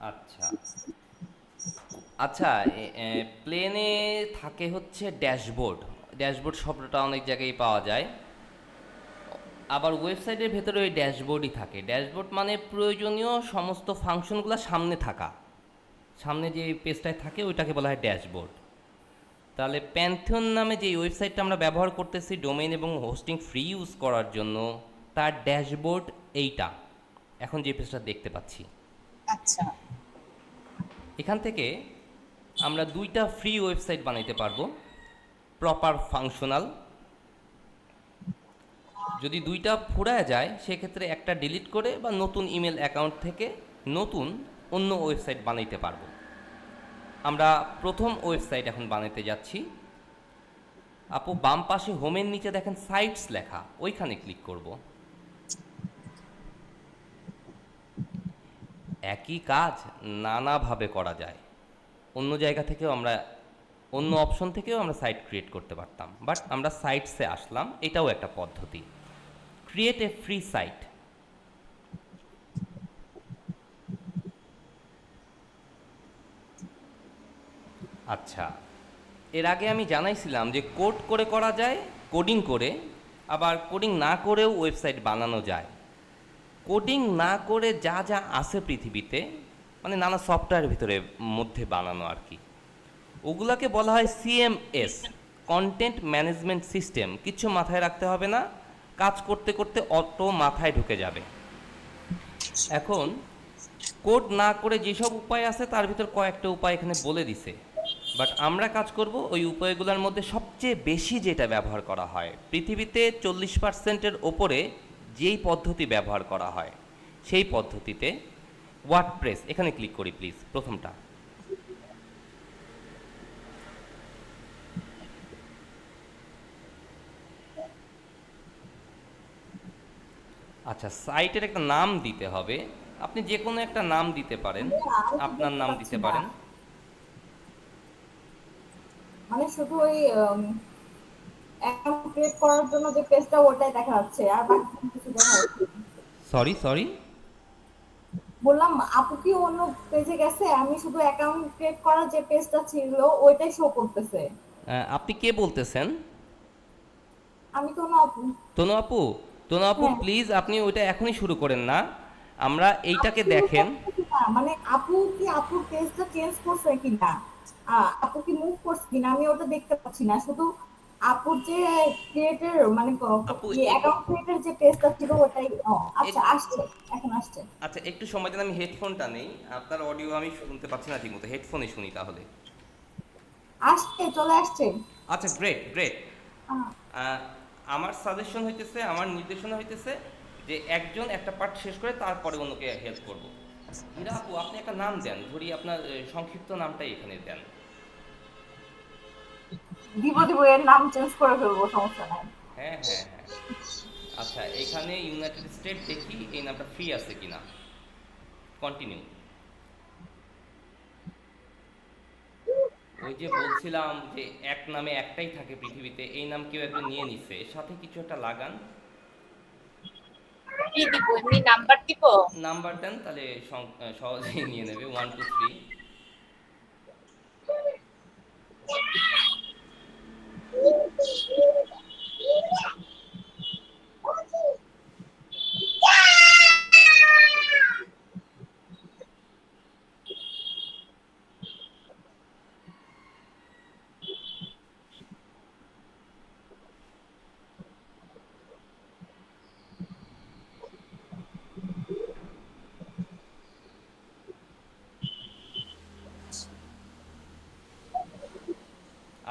[SPEAKER 3] আচ্ছা আচ্ছা, প্লেনে থাকে হচ্ছে ড্যাশবোর্ড। ড্যাশবোর্ড শব্দটা অনেক জায়গায় পাওয়া যায়। আবার ওয়েবসাইটের ভেতরে ওই ড্যাশবোর্ডই থাকে। ড্যাশবোর্ড মানে প্রয়োজনীয় সমস্ত ফাংশনগুলো সামনে থাকা, সামনে যে পেজটায় থাকে ওইটাকে বলা হয় ড্যাশবোর্ড। তাহলে প্যান্থিয়ন নামে যে ওয়েবসাইটটা আমরা ব্যবহার করতেছি ডোমেইন এবং হোস্টিং ফ্রি ইউজ করার জন্য, তার ড্যাশবোর্ড এইটা এখন যে পেজটা দেখতে পাচ্ছি।
[SPEAKER 2] আচ্ছা
[SPEAKER 3] এখান থেকে আমরা দুইটা ফ্রি ওয়েবসাইট বানাইতে পারবো, প্রপার ফাংশনাল। যদি দুইটা ফুরায় যায় সেক্ষেত্রে একটা ডিলিট করে বা নতুন ইমেল অ্যাকাউন্ট থেকে নতুন অন্য ওয়েবসাইট বানাইতে পারবো। আমরা প্রথম ওয়েবসাইট এখন বানাইতে যাচ্ছি। আপু বাম পাশে হোমের নিচে দেখেন সাইটস লেখা, ওইখানে ক্লিক করব। একই কাজ নানাভাবে করা যায়। অন্য জায়গা থেকেও আমরা, অন্য অপশন থেকেও আমরা সাইট ক্রিয়েট করতে পারতাম, বাট আমরা সাইটসে আসলাম, এটাও একটা পদ্ধতি। Create a free site. আচ্ছা, এর আগে আমি জানাইছিলাম যে কোড করে করা যায়, কোডিং করে, আবার কোডিং না করেও ওয়েবসাইট বানানো যায়। কোডিং না করে যা যা আছে পৃথিবীতে, মানে নানা সফটওয়্যারের ভিতরে মধ্যে বানানো আর কি, ওগুলাকে বলা হয় সিএমএস, কন্টেন্ট ম্যানেজমেন্ট সিস্টেম। কিছু মাথায় রাখতে হবে না, কাজ করতে করতে অটো মাথায় ঢুকে যাবে। এখন কোড না করে যেসব উপায় আছে তার ভিতর কয়েকটা উপায় এখানে বলে দিছে, বাট আমরা কাজ করব ওই উপায়গুলোর মধ্যে সবচেয়ে বেশি যেটা ব্যবহার করা হয় পৃথিবীতে 40%-এর ওপরে যেই পদ্ধতি ব্যবহার করা হয় সেই পদ্ধতিতে, ওয়ার্ডপ্রেস। এখানে ক্লিক করি প্লিজ, প্রথমটা। আচ্ছা, সাইটের একটা নাম দিতে হবে। আপনি যে কোনো একটা নাম দিতে পারেন,
[SPEAKER 4] আমি তো
[SPEAKER 3] আপনার
[SPEAKER 4] দেখতে
[SPEAKER 3] নাম
[SPEAKER 4] পাচ্ছি
[SPEAKER 3] দিতে
[SPEAKER 4] না।
[SPEAKER 3] পারেন।
[SPEAKER 4] মানে শুধু ওই অ্যাকাউন্ট ক্রিয়েট করার জন্য যে পেজটা ওটাই দেখা যাচ্ছে, আর বাকি কোনো কিছু দেখা যাচ্ছে না।
[SPEAKER 3] সরি সরি,
[SPEAKER 4] বললাম আপু কি অন্য পেজে গেছে? আমি শুধু অ্যাকাউন্ট ক্রিয়েট করার যে পেজটা ছিল ওইটাই শো করতেছে।
[SPEAKER 3] আপনি কে বলতেছেন?
[SPEAKER 4] আমি তো না আপু।
[SPEAKER 3] তনু আপু, তনু আপু
[SPEAKER 4] হ্যাঁ,
[SPEAKER 3] প্লিজ আপনি ওইটা এখনই শুরু করেন না, আমরা
[SPEAKER 4] আমি
[SPEAKER 3] এইটাকে
[SPEAKER 4] শুরু
[SPEAKER 3] দেখেন।
[SPEAKER 4] করতেছি না, মানে আপু কি আপুর পেজটা চেঞ্জ করছে কিনা, আপু কি মুভ করছে কিনা আমি ওটা দেখতে পাচ্ছি না। শুধু আপুর যে ক্রিয়েটের মানে
[SPEAKER 3] আপু
[SPEAKER 4] অ্যাকাউন্ট ক্রিয়েটের যে পেজটা ছিল ওটাই। ও আচ্ছা,
[SPEAKER 3] এক-
[SPEAKER 4] আসছে, এখন আসছে।
[SPEAKER 3] আচ্ছা একটু সময় দেন, আমি হেডফোনটা নেই, আপনার অডিও আমি শুনতে পাচ্ছি না ঠিকমতো, হেডফোনে শুনি তাহলে।
[SPEAKER 4] আসছে, চলে আসছে।
[SPEAKER 3] আচ্ছা গ্রেট গ্রেট।
[SPEAKER 4] আহ,
[SPEAKER 3] আমার সাজেশন হইতেছে, আমার নির্দেশনা হইতেছে যে একজন একটা পার্ট শেষ করে তারপরে অন্যকে হেল্প করব। হীরা আপু আপনি একটা নাম দেন, ধরি আপনার সংক্ষিপ্ত নামটাই এখানে দেন।
[SPEAKER 4] দিব দিব, এর নাম চেঞ্জ করে ফেলবো, সমস্যা নাই।
[SPEAKER 3] হ্যাঁ হ্যাঁ হ্যাঁ। আচ্ছা এখানে ইউনাইটেড স্টেট দেখি এই নামটা ফ্রি আছে কিনা। কন্টিনিউ। ওই যে বলছিলাম যে এক নামে একটাই থাকে পৃথিবীতে, এই নাম কেউ একজন নিয়ে নিছে, এর সাথে কিছু একটা লাগান।
[SPEAKER 2] কি দিব, এমনি নাম্বার দিব?
[SPEAKER 3] নাম্বার দেন, তাহলে সহজেই নিয়ে নেবে। 1 2 3।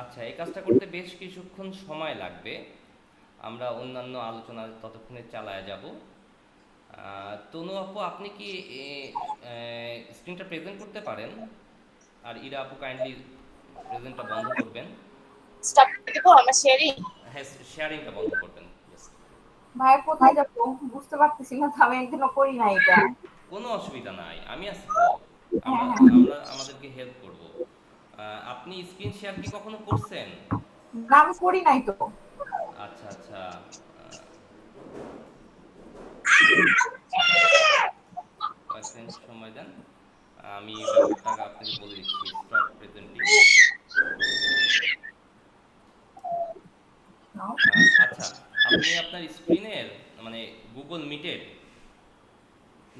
[SPEAKER 3] আচ্ছা, এই কাজটা করতে বেশ কিছুক্ষণ সময় লাগবে। আমরা অন্যান্য আলোচনা ততক্ষণে চালায় যাব। তনু আপু, আপনি কি স্ক্রিনটা প্রেজেন্ট করতে পারেন? আর ইরা আপু কাইন্ডলি প্রেজেন্টটা বন্ধ করবেন।
[SPEAKER 2] স্টার্ট দিব আমার শেয়ারিং।
[SPEAKER 3] হ্যাঁ, শেয়ারিংটা বন্ধ করবেন প্লিজ।
[SPEAKER 4] ভাই কোথায় যাবো বুঝতে পারতেছি না তো, আমি একদিনও করি না এটা।
[SPEAKER 3] কোনো অসুবিধা নাই, আমি আছি তো।
[SPEAKER 4] হ্যাঁ
[SPEAKER 3] আমরা
[SPEAKER 4] হ্যাঁ।
[SPEAKER 3] আমরা আমাদেরকে হেল্প করব। আপনি স্ক্রিন শেয়ার কি কখনো করছেন?
[SPEAKER 4] না আমি করি নাই তো।
[SPEAKER 3] আচ্ছা আচ্ছা। কয়েক সেকেন্ড সময় দেন, আমি ব্যাপারটা আপনাকে বলে দিচ্ছি। Stop presenting.
[SPEAKER 4] নাও।
[SPEAKER 3] আচ্ছা, আপনি আপনার স্ক্রিনের মানে গুগল মিটের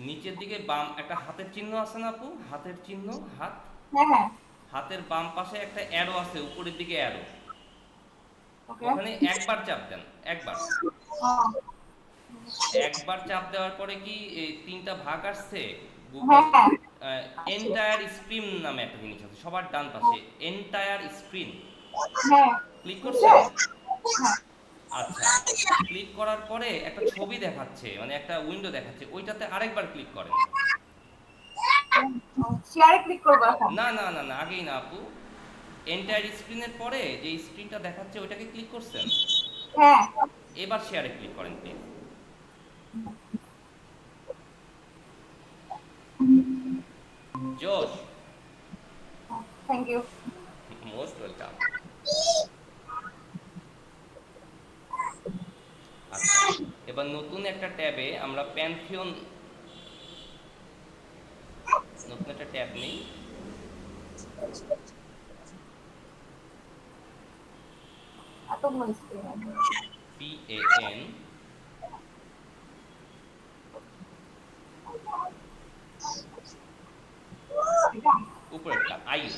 [SPEAKER 3] নিচের দিকে বাম একটা হাতের চিহ্ন আছে না আপু? হাতের চিহ্ন, হাত।
[SPEAKER 4] হ্যাঁ হ্যাঁ।
[SPEAKER 3] হাতের বাম পাশে একটা অ্যারো আছে, উপরের দিকে অ্যারো।
[SPEAKER 4] ওকে।
[SPEAKER 3] ওখানে একবার চাপ দেন, একবার। একবার চাপ দেওয়ার পরে কি এই তিনটা ভাগ আসছে? গুগল
[SPEAKER 4] হ্যাঁ হ্যাঁ।
[SPEAKER 3] এন্টায়ার স্ক্রিন নামে একটা জিনিস আছে সবার ডান পাশে, এন্টায়ার স্ক্রিন।
[SPEAKER 4] হ্যাঁ।
[SPEAKER 3] ক্লিক
[SPEAKER 4] বুঝছে?
[SPEAKER 3] করছেন?
[SPEAKER 4] হ্যাঁ।
[SPEAKER 3] আচ্ছা, ক্লিক করার পরে একটা ছবি দেখাচ্ছে, মানে একটা উইন্ডো দেখাচ্ছে, ওইটাতে আরেকবার ক্লিক করেন।
[SPEAKER 4] শেয়ারে ক্লিক করবো এখন?
[SPEAKER 3] না না না না, আগেই না আপু। এন্টায়ার স্ক্রিনের পরে যে স্ক্রিনটা দেখাচ্ছে ওইটাকে ক্লিক করছেন?
[SPEAKER 4] হ্যাঁ।
[SPEAKER 3] এবার শেয়ারে ক্লিক করেন প্লিজ। জোশ।
[SPEAKER 4] Thank you.
[SPEAKER 3] Most welcome. আচ্ছা, এবার নতুন একটা ট্যাবে আমরা প্যানথিয়ন, নতুন একটা ট্যাব নেই।
[SPEAKER 4] এত বড় স্ক্রিন।
[SPEAKER 3] PAN উপরেরটা আইউ।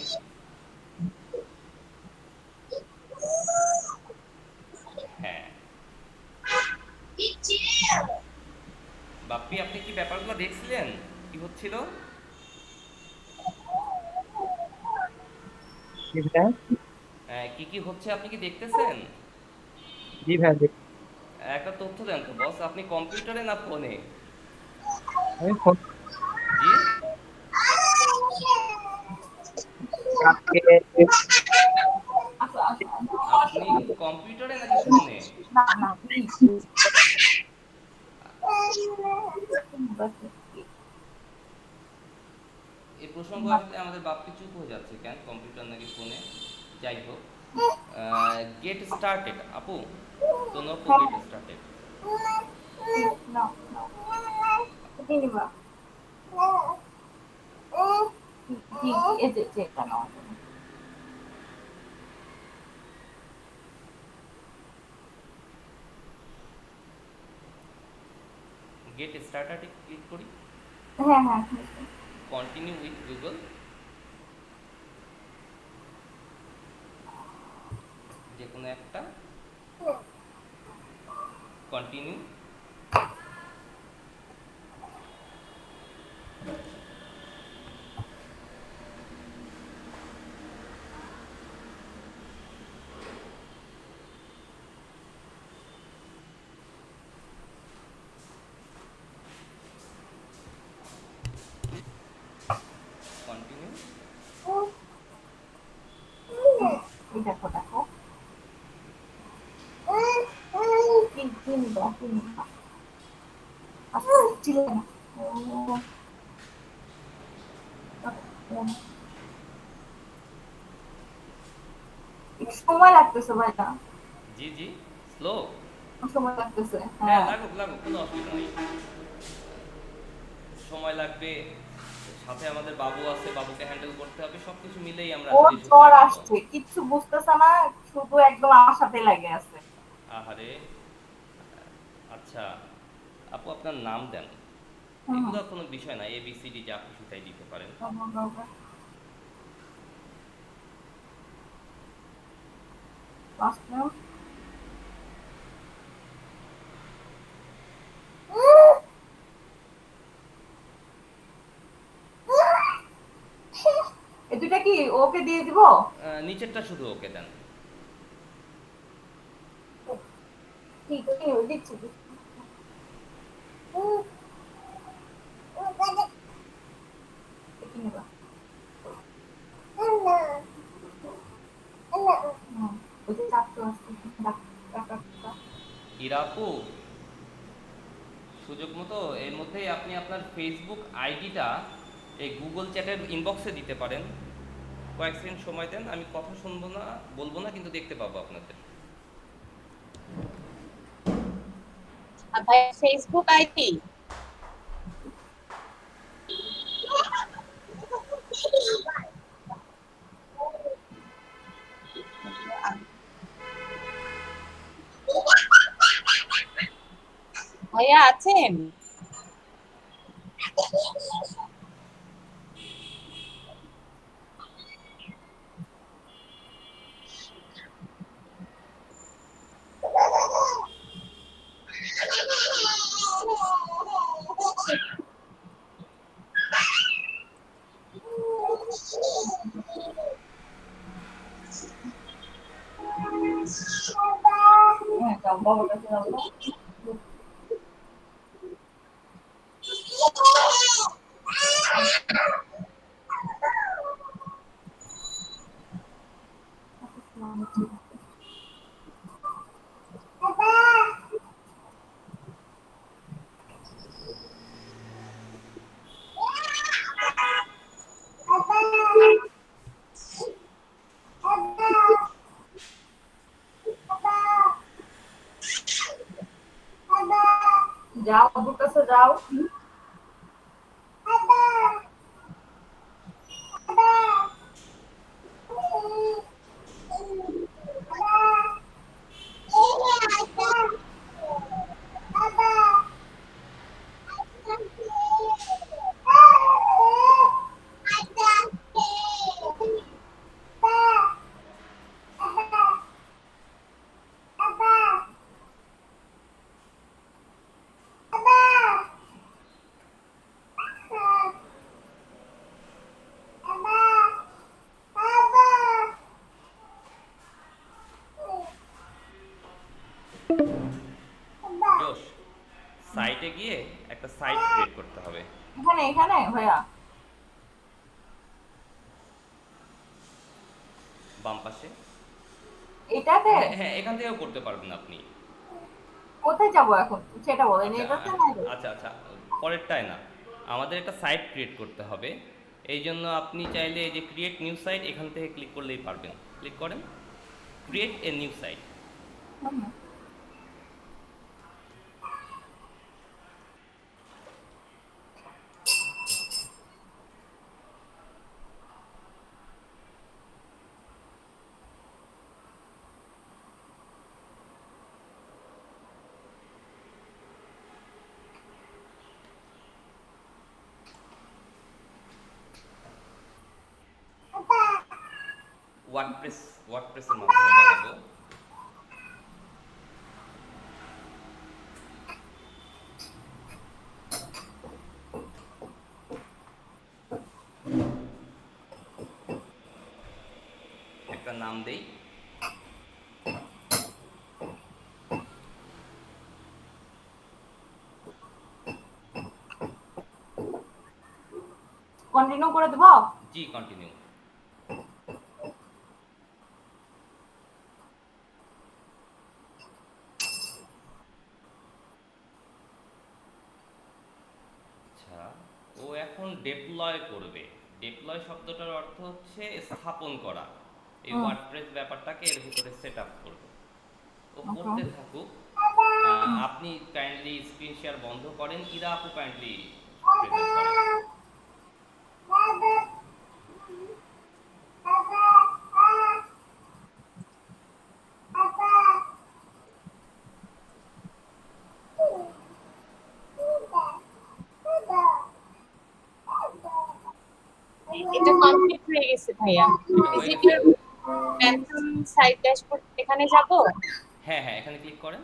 [SPEAKER 3] হ্যাঁ বাপ্পি, আপনি কি ব্যাপারগুলো দেখছিলেন কি হচ্ছিল?
[SPEAKER 1] জি ভাইয়া।
[SPEAKER 3] কি কি হচ্ছে আপনি কি দেখতেছেন?
[SPEAKER 1] জি ভাইয়া,
[SPEAKER 3] একটা তথ্য দেন তো বস, আপনি কম্পিউটারে না ফোনে?
[SPEAKER 1] আমি ফোন
[SPEAKER 3] জি?
[SPEAKER 1] কালকে
[SPEAKER 4] আচ্ছা আচ্ছা।
[SPEAKER 3] আপনি কম্পিউটারে নাকি ফোনে?
[SPEAKER 4] না না প্লিজ।
[SPEAKER 3] এই প্রসঙ্গ আসলে আমাদের বাপ্পি চুপ হয়ে যাচ্ছে কেন, কম্পিউটার নাকি ফোনে? যাই হোক, গেট স্টার্টেড আপু, তোনো আপু গেট স্টার্টেড।
[SPEAKER 4] না না। এটা নিবা। জি এই যে এটা নাও।
[SPEAKER 3] গেট স্টার্টেডে ক্লিক করি।
[SPEAKER 4] হ্যাঁ হ্যাঁ।
[SPEAKER 3] কন্টিনিউ উইথ গুগল, যে কোনো একটা কন্টিনিউ। কন্টিনিউ।
[SPEAKER 4] এই দেখো দেখো। কি কি নিবা কি নিবা? আচ্ছা ছিল না। ও সময় লাগতেছে ভাইয়া,
[SPEAKER 3] জি জি, স্লো।
[SPEAKER 4] সময় লাগতেছে,
[SPEAKER 3] হ্যাঁ,
[SPEAKER 4] হ্যাঁ।
[SPEAKER 3] লাগুক লাগুক, কোনো অসুবিধা নেই। সময় লাগবে, সাথে আমাদের বাবু আছে, বাবুকে হ্যান্ডেল করতে হবে, সবকিছু মিলেই আমরা
[SPEAKER 4] ওর
[SPEAKER 3] আসলে একটু
[SPEAKER 4] জ্বর
[SPEAKER 3] ক্লান্ত।
[SPEAKER 4] আসছে, কিচ্ছু বুঝতেছে না, শুধু একদম আমার সাথে লাগে আছে।
[SPEAKER 3] আহারে। আচ্ছা, আপু আপনার নাম দেন।
[SPEAKER 4] হুম।
[SPEAKER 3] এগুলো কোনো বিষয় না, ABCD যা খুশি তাই দিতে পারেন।
[SPEAKER 4] Last name. এই দুটা কি ওকে দিয়ে দিব?
[SPEAKER 3] নিচেরটা শুধু ওকে দেন।
[SPEAKER 4] ঠিক আছে, দিচ্ছি দিচ্ছি। কি নিবা? হুম, ওই যে চারটে আছে, ডাক, ডাক, ডাক, ডাক।
[SPEAKER 3] ইরা আপু, সুযোগ মতো এর মধ্যেই আপনি আপনার ফেসবুক আইডিটা এই গুগল চ্যাটের ইনবক্সে দিতে পারেন। কয়েক সেকেন্ড সময় দেন, আমি কথা শুনবো না, বলবো না, কিন্তু দেখতে পাবো আপনাদের।
[SPEAKER 2] আর ভাই ফেসবুক আইডি ভাইয়া আছেন?
[SPEAKER 4] হ্যাঁ, যাও, বাবার কাছে যাও তো। যাও, আব্বুর কাছে যাও।
[SPEAKER 3] জোশ। সাইটে গিয়ে একটা সাইট ক্রিয়েট করতে হবে।
[SPEAKER 4] এখানে এখানে ভাইয়া,
[SPEAKER 3] বাম পাশে।
[SPEAKER 4] এটাতে
[SPEAKER 3] হ্যাঁ হ্যাঁ, এখান থেকেও করতে পারবেন আপনি।
[SPEAKER 4] কোথায় যাবো এখন সেটা বলেন,
[SPEAKER 3] আচ্ছা
[SPEAKER 4] এটাতে না এটাতে?
[SPEAKER 3] আচ্ছা আচ্ছা, পরেরটায় না, আমাদের একটা সাইট ক্রিয়েট করতে হবে। এই জন্য আপনি চাইলে এই যে ক্রিয়েট নিউ সাইট, এখান থেকে ক্লিক করলেই পারবেন। ক্লিক করেন, ক্রিয়েট এ নিউ সাইট।
[SPEAKER 4] হুম।
[SPEAKER 3] ওয়ার্ডপ্রেসের মাধ্যমে বানাবো। একটা নাম দেই।
[SPEAKER 4] কন্টিনিউ করে দেবো?
[SPEAKER 3] জি, কন্টিনিউ। আচ্ছা, ও এখন ডেপ্লয় করবে। ডেপ্লয় শব্দটার অর্থ হচ্ছে স্থাপন করা। এই ওয়ার্ডপ্রেস ব্যাপারটাকে এর ভিতরে সেট আপ করবো। ও
[SPEAKER 4] ওকে।
[SPEAKER 3] করতে থাকুক। আপনি কাইন্ডলি স্ক্রিন শেয়ার বন্ধ করেন, ইরা আপু কাইন্ডলি প্রেজেন্ট করেন।
[SPEAKER 2] এটা কমপ্লিট হয়ে গেছে ভাইয়া।
[SPEAKER 3] এটা হয়ে
[SPEAKER 2] ভিজিট
[SPEAKER 3] গেছে?
[SPEAKER 2] ইউর ম্যানসন সাইট ড্যাশবোর্ড এখানে যাব।
[SPEAKER 3] হ্যাঁ হ্যাঁ, এখানে ক্লিক করেন।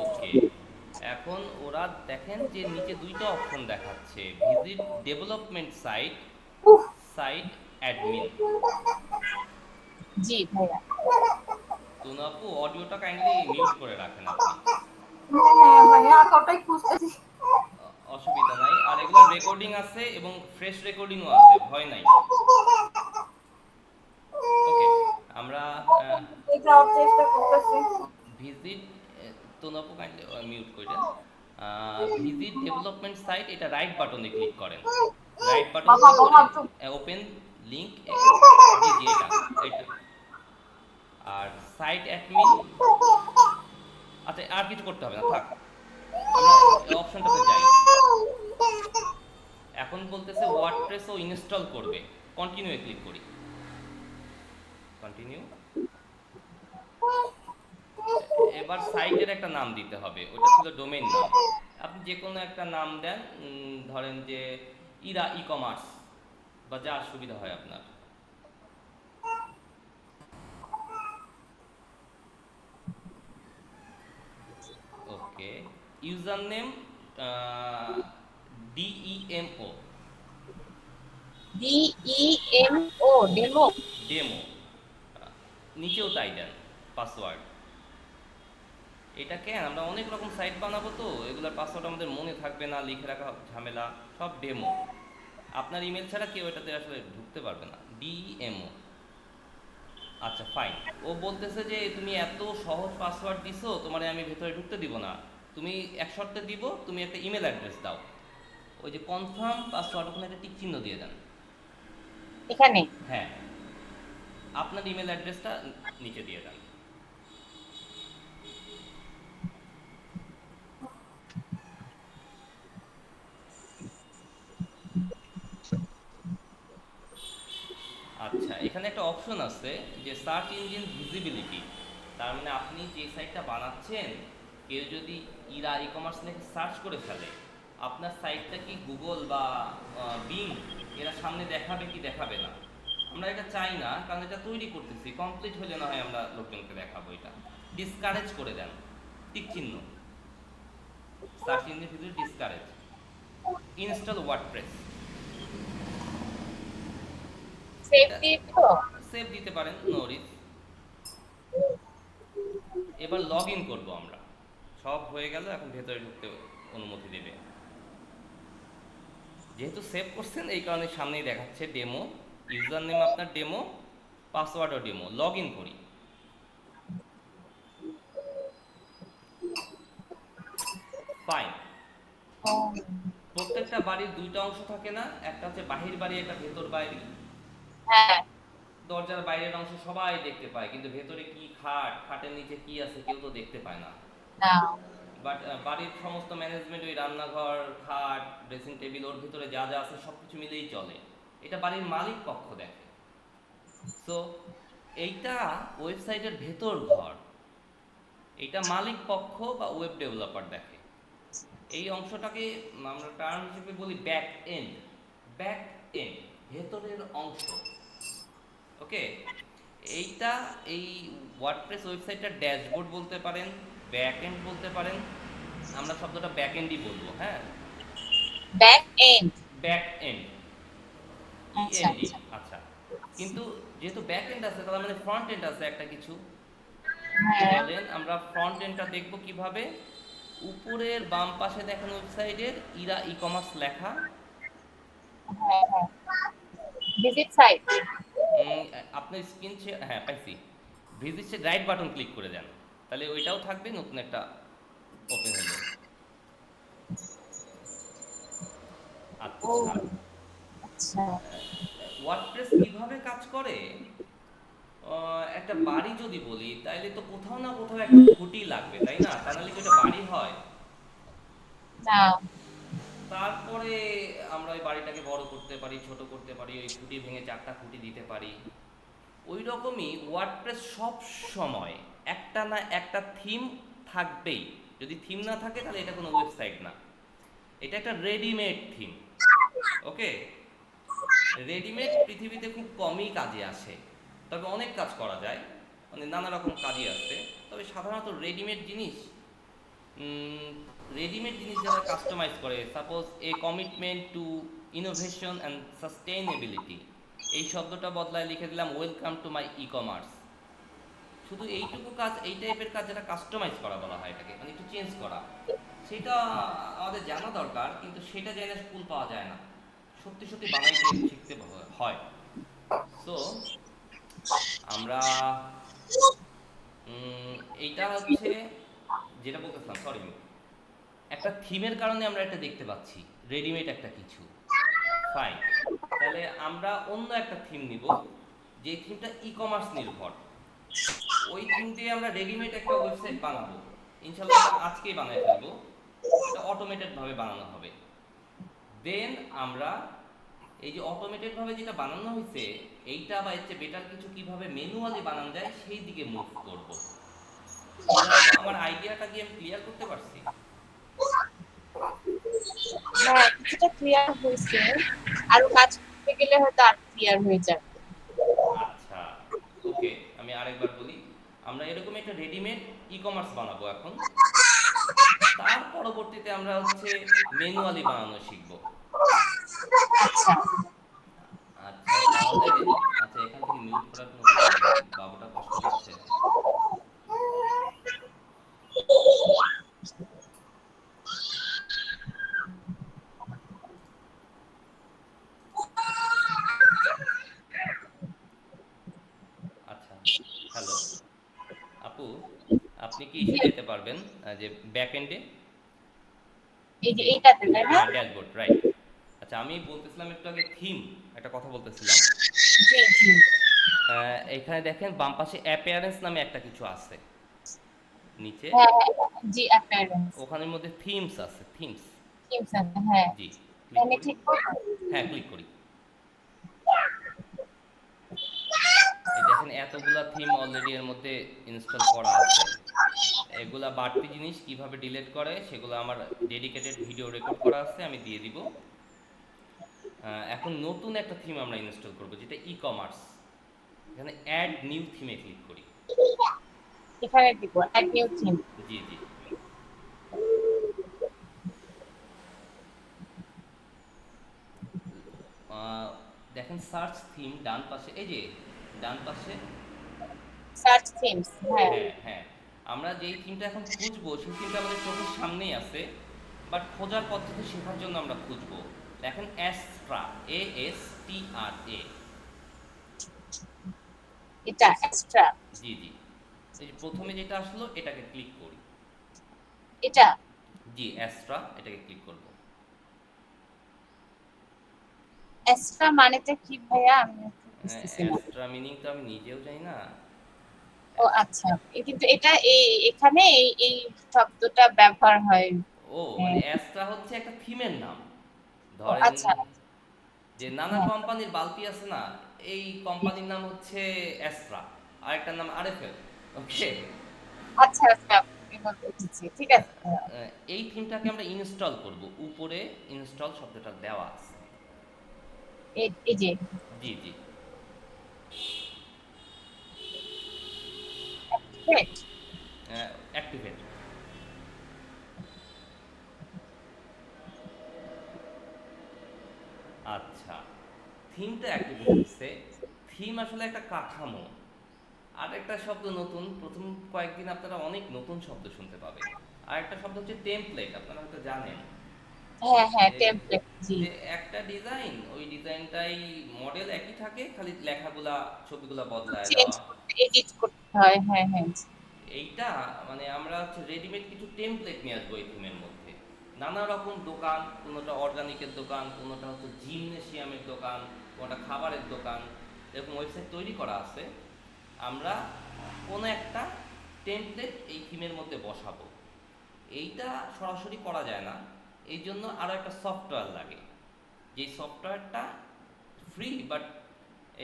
[SPEAKER 3] ওকে, এখন ওরা দেখেন যে নিচে দুইটা অপশন দেখাচ্ছে, visit development site, site admin.
[SPEAKER 2] জি ভাইয়া।
[SPEAKER 3] তুনু আপু অডিওটা কাইন্ডলি মিউট করে রাখেন আপনি।
[SPEAKER 4] হ্যাঁ ভাইয়া, ওটাই খুঁজতেছি।
[SPEAKER 3] অসুবিধা নাই, আর এগুলো রেকর্ডিং আছে এবং ফ্রেশ রেকর্ডিংও আছে, ভয় নাই। ওকে, আমরা
[SPEAKER 4] যাওয়ার চেষ্টা করতেছি।
[SPEAKER 3] ভিজিট, তুনু আপু কাইন্ডলি মিউট করে দেন। ভিজিট ডেভেলপমেন্ট সাইট, এটা রাইট বাটনে ক্লিক করেন। রাইট বাটন
[SPEAKER 4] বাবা
[SPEAKER 3] ক্লিক করে
[SPEAKER 4] বাবা
[SPEAKER 3] ওপেন লিংক, জি জি এটা এটা। আর সাইট অ্যাডমিন, আচ্ছা আর কিছু করতে হবে না, থাক, আমরা এই অপশনটাতে যাই। এখন বলতেছে ওয়ার্ডপ্রেসও ইনস্টল করবে, কন্টিনিউ এ ক্লিক করি। কন্টিনিউ। এবার সাইটের একটা নাম দিতে হবে, ওটা ছিল ডোমেইন নাম। আপনি যে কোনো একটা নাম দেন, ধরেন যে ইরা ই কমার্স, বা যা সুবিধা হয় আপনার। Okay, user name DEMO,
[SPEAKER 2] DEMO demo.
[SPEAKER 3] Demo. নিচেও তাই দেন, পাসওয়ার্ড। এটা কেন, আমরা অনেক রকম সাইট বানাবো তো এগুলোর পাসওয়ার্ড আমাদের মনে থাকবে না, লিখে রাখা ঝামেলা, সব ডেমো। আপনার ইমেল ছাড়া কেউ এটাতে আসলে ঢুকতে পারবে না। DEMO। আচ্ছা ফাইন, ও বলতেছে যে তুমি এত সহজ পাসওয়ার্ড দিছো, তোমারে আমি ভেতরে ঢুকতে দিব না। তুমি এক শর্তে দিব, তুমি একটা ইমেল অ্যাড্রেস দাও। ওই যে কনফার্ম পাসওয়ার্ড, ওখানে একটা টিক চিহ্ন দিয়ে দেন।
[SPEAKER 2] এখানে
[SPEAKER 3] হ্যাঁ, আপনার ইমেল অ্যাড্রেসটা নিচে দিয়ে দেন। আচ্ছা, এখানে একটা অপশন আছে যে সার্চ ইঞ্জিন ভিজিবিলিটি। তার মানে আপনি যে সাইটটা বানাচ্ছেন, কেউ যদি ইরা ই কমার্স লিখে সার্চ করে ফেলে, আপনার সাইটটা কি গুগল বা বিং এরা সামনে দেখাবে কি দেখাবে না? আমরা এটা চাই না, কারণ এটা তৈরি করতেছি, কমপ্লিট হলে না হয় আমরা লোকজনকে দেখাবো। এটা ডিসকারেজ করে দেন, টিক চিহ্ন। Search engine visibility discourage. Install WordPress.
[SPEAKER 2] Save দিয়ে তো।
[SPEAKER 3] সেভ দিতে পারেন, নো রিস্ক। এবার লগ ইন করবো আমরা, সব হয়ে গেল, এখন ভেতরে ঢুকতে অনুমতি দেবে। যেহেতু সেভ করছেন এই কারণে সামনেই দেখাচ্ছে ডেমো, ইউজার নেম আপনার ডেমো, পাসওয়ার্ডও ডেমো। লগ ইন করি। ফাইন। প্রত্যেকটা বাড়ির দুইটা অংশ থাকে না, একটা হচ্ছে বাহির বাড়ি, একটা ভেতর বাড়ি।
[SPEAKER 2] হ্যাঁ
[SPEAKER 3] দরজার বাইরের অংশ সবাই দেখতে পায়, কিন্তু ভেতরে কি খাট, খাটের নিচে কি আছে কেউ তো দেখতে পায় না।
[SPEAKER 2] না
[SPEAKER 3] বাট বাড়ির সমস্ত ম্যানেজমেন্ট, ওই রান্নাঘর, খাট, ড্রেসিং টেবিল, ওর ভিতরে যা যা আছে সব কিছু মিলেই চলে। এটা বাড়ির মালিক পক্ষ দেখে। সো এইটা ওয়েবসাইটের ভেতর ঘর, এইটা মালিক পক্ষ বা ওয়েব ডেভেলপার দেখে। এই অংশটাকে আমরা টার্ম হিসেবে বলি ব্যাক এন্ড। ব্যাক এন্ড, ভেতরের অংশ। ওকে, এইটা এই ওয়ার্ডপ্রেস ওয়েবসাইটটা ড্যাশবোর্ড বলতে পারেন, ব্যাক এন্ড বলতে পারেন। আমরা শব্দটা ব্যাক এন্ডই বলবো। হ্যাঁ,
[SPEAKER 2] ব্যাক এন্ড।
[SPEAKER 3] ব্যাক এন্ড,
[SPEAKER 2] আচ্ছা
[SPEAKER 3] ইএনডি।
[SPEAKER 2] আচ্ছা।
[SPEAKER 3] আচ্ছা, কিন্তু যেহেতু ব্যাক এন্ড আছে, তার মানে ফ্রন্ট এন্ড আছে একটা কিছু।
[SPEAKER 2] হ্যাঁ
[SPEAKER 3] বলেন আমরা ফ্রন্ট এন্ডটা দেখব কিভাবে? উপরের বাম পাশে দেখেন ওয়েবসাইটের ইরা ই কমার্স লেখা।
[SPEAKER 2] হ্যাঁ হ্যাঁ। Visit site.
[SPEAKER 3] আপনার স্ক্রিন হ্যাঁ পাইছি। ভিজিটে রাইট বাটন ক্লিক করে দেন, তাহলে ওইটাও থাকবে, নতুন একটা ওপেন হলো।
[SPEAKER 2] ও
[SPEAKER 3] আচ্ছা,
[SPEAKER 2] আচ্ছা।
[SPEAKER 3] ওয়ার্ডপ্রেস কিভাবে কাজ করে? একটা বাড়ি যদি বলি তাইলে তো কোথাও না কোথাও একটা খুঁটি লাগবে, তাই না? তা নাহলে কি ওটা বাড়ি হয়?
[SPEAKER 2] না।
[SPEAKER 3] তারপরে আমরা ওই বাড়িটাকে বড় করতে পারি, ছোট করতে পারি, ওই খুঁটি ভেঙে 4টা খুঁটি দিতে পারি। ওই রকমই ওয়ার্ডপ্রেস সব সময় একটা না একটা থিম থাকবেই। যদি থিম না থাকে তাহলে এটা কোনো ওয়েবসাইট না, এটা একটা রেডিমেড থিম। ওকে, রেডিমেড পৃথিবীতে খুব কমই কাজে আসে, তবে অনেক কাজ করা যায়, মানে নানা রকম কাজই আসে। তবে সাধারণত রেডিমেড জিনিস, রেডিমেড জিনিস যারা কাস্টমাইজ করে, suppose A commitment to innovation and sustainability, এই শব্দটা বদলায় লিখে দিলাম welcome to my e commerce. শুধু এইটুকু কাজ, এই টাইপের কাজ যেটা কাস্টমাইজ করা বলা হয় এটাকে, মানে একটু চেঞ্জ করা, সেটা আমাদের জানা দরকার, কিন্তু সেটা জেনে স্কুল পাওয়া যায় না, সত্যি সত্যি বানাইতে শিখতে হয়। সো আমরা এইটা হচ্ছে যেটা বলতেছিলাম, সরি, একটা থিমের কারণে আমরা এটা দেখতে পাচ্ছি, রেডিমেড একটা কিছু, ফাইন। তাহলে আমরা অন্য একটা থিম নিব, যে থিমটা ই কমার্স নির্ভর। ওই থিম দিয়ে আমরা রেডিমেড একটা ওয়েবসাইট বানাবো, ইনশাল্লাহ এটা আজকেই বানায় ফেলবো। এটা অটোমেটেড ভাবে বানানো হবে। দেন আমরা এই যে অটোমেটেড ভাবে যেটা বানানো হয়েছে, এইটা বা এর চেয়ে বেটার কিছু কিভাবে ম্যানুয়ালি বানানো যায় সেই দিকে মুভ করব। আমার আইডিয়াটা কি আমি ক্লিয়ার করতে পারছি?
[SPEAKER 2] হ্যাঁ, কিছুটা ক্লিয়ার হয়েছে, আরো কাজ করতে গেলে হয়তো আর ক্লিয়ার হয়ে যাবে।
[SPEAKER 3] আচ্ছা, ওকে, আমি আরেকবার বলি। আমরা এরকম একটা রেডিমেড ই কমার্স বানাবো এখন, তার পরবর্তীতে আমরা হচ্ছে ম্যানুয়ালি বানানো শিখবো।
[SPEAKER 2] আচ্ছা।
[SPEAKER 3] আচ্ছা তাহলে, আচ্ছা এখান থেকে মিউট করার কোনো উপায় নেই নাকি? বাবুটা কষ্ট পাচ্ছে। আচ্ছা, হ্যালো আপু, আপনি কি ইসে যেতে পারবেন, যে ব্যাক এন্ডে?
[SPEAKER 2] এই যে এইটাতে, তাই না?
[SPEAKER 3] হ্যাঁ, ড্যাশবোর্ড, রাইট। আচ্ছা, আমি বলতেছিলাম একটু আগে থিম, একটা কথা বলতেছিলাম।
[SPEAKER 2] জি জি।
[SPEAKER 3] এখানে দেখেন বাম পাশে অ্যাপিয়ারেন্স নামে একটা কিছু আছে নিচে,
[SPEAKER 2] হ্যাঁ হ্যাঁ, জি অ্যাপিয়ারেন্স।
[SPEAKER 3] ওখানের মধ্যে থিমস আছে, থিমস।
[SPEAKER 2] থিমস আছে, হ্যাঁ।
[SPEAKER 3] জি, ক্লিক
[SPEAKER 2] এখানে
[SPEAKER 3] করি।
[SPEAKER 2] ঠিক করব।
[SPEAKER 3] হ্যাঁ, ক্লিক করি। এই দেখেন এতগুলা থিম অলরেডি এর মধ্যে ইনস্টল করা আছে। এগুলা বাড়তি জিনিস কিভাবে ডিলিট করে সেগুলো আমার ডেডিকেটেড ভিডিও রেকর্ড করা আছে, আমি দিয়ে দিব। এখন নতুন একটা থিম আমরা ইনস্টল করব, যেটা ই কমার্স। এখানে অ্যাড নিউ থিমে ক্লিক করি।
[SPEAKER 2] এখানে দিব অ্যাড নিউ থিম।
[SPEAKER 3] জি জি। দেখেন সার্চ থিম ডান পাশে, এই যে ডান পাশে।
[SPEAKER 2] সার্চ থিমস, হ্যাঁ।
[SPEAKER 3] হ্যাঁ হ্যাঁ, আমরা যেই থিমটা এখন খুঁজবো সেই থিমটা আমাদের চোখের সামনেই আছে, বাট খোঁজার পদ্ধতি শেখার জন্য আমরা খুঁজবো। দেখেন অ্যাস্ট্রা, ASTRA।
[SPEAKER 2] এটা এক্সট্রা।
[SPEAKER 3] জি জি, এই যে প্রথমে যেটা আসলো এটাকে ক্লিক করি।
[SPEAKER 2] এটা
[SPEAKER 3] জি, অ্যাস্ট্রা, এটাকে ক্লিক করব।
[SPEAKER 2] এক্সট্রা মানেটা কি ভাইয়া, আমি বুঝতেছি না।
[SPEAKER 3] অ্যাস্ট্রা মিনিং তো আমি নিজেও জানি না।
[SPEAKER 2] ও আচ্ছা, কিন্তু এটা এই এখানে এই এই শব্দটা ব্যবহার হয়।
[SPEAKER 3] ও মানে অ্যাস্ট্রা হচ্ছে একটা থিমের নাম।
[SPEAKER 2] ও
[SPEAKER 3] ধরেন
[SPEAKER 2] আচ্ছা।
[SPEAKER 3] যে নানা
[SPEAKER 2] হ্যাঁ।
[SPEAKER 3] কোম্পানির বালতি আছে না, এই কোম্পানির নাম হচ্ছে অ্যাস্ট্রা, আরেকটার নাম আরএফএল। ওকে,
[SPEAKER 2] আচ্ছা আচ্ছা, এবার বুঝেছি, ঠিক আছে।
[SPEAKER 3] এই থিমটাকে আমরা ইনস্টল করব, উপরে ইনস্টল শব্দটা দেওয়া আছে।
[SPEAKER 2] এই এই যে
[SPEAKER 3] জি জি।
[SPEAKER 2] great।
[SPEAKER 3] অ্যাক্টিভেট। আচ্ছা, থিমটা অ্যাক্টিভেট হচ্ছে। থিম আসলে একটা কাঠামো। আর একটা শব্দ নতুন, প্রথম কয়েকদিন আপনারা অনেক নতুন শব্দ শুনতে পাবেন। আর একটা শব্দ হচ্ছে টেমপ্লেট, আপনারা হয়তো জানেন
[SPEAKER 2] হ্যাঁ হ্যাঁ,
[SPEAKER 3] যে
[SPEAKER 2] টেমপ্লেট, জি।
[SPEAKER 3] যে একটা ডিজাইন, ওই ডিজাইনটাই মডেল একই থাকে, খালি লেখাগুলা ছবিগুলা বদলায়
[SPEAKER 2] চেঞ্জ
[SPEAKER 3] দেওয়া।
[SPEAKER 2] করতে, এডিট করতে হয়, হ্যাঁ হ্যাঁ।
[SPEAKER 3] এইটা মানে আমরা হচ্ছে রেডিমেড কিছু টেমপ্লেট নিয়ে আসবো এই থিমের মধ্যে, নানা রকম দোকান, কোনোটা অর্গানিকের দোকান, কোনোটা হচ্ছে জিমনেশিয়ামের দোকান, কোনোটা খাবারের দোকান, এরকম ওয়েবসাইট তৈরি করা আছে। আমরা কোনো একটা টেমপ্লেট এই থিমের মধ্যে বসাবো। এইটা সরাসরি করা যায় না, এই জন্য আরও একটা সফটওয়্যার লাগে, যেই সফটওয়্যারটা ফ্রি, বাট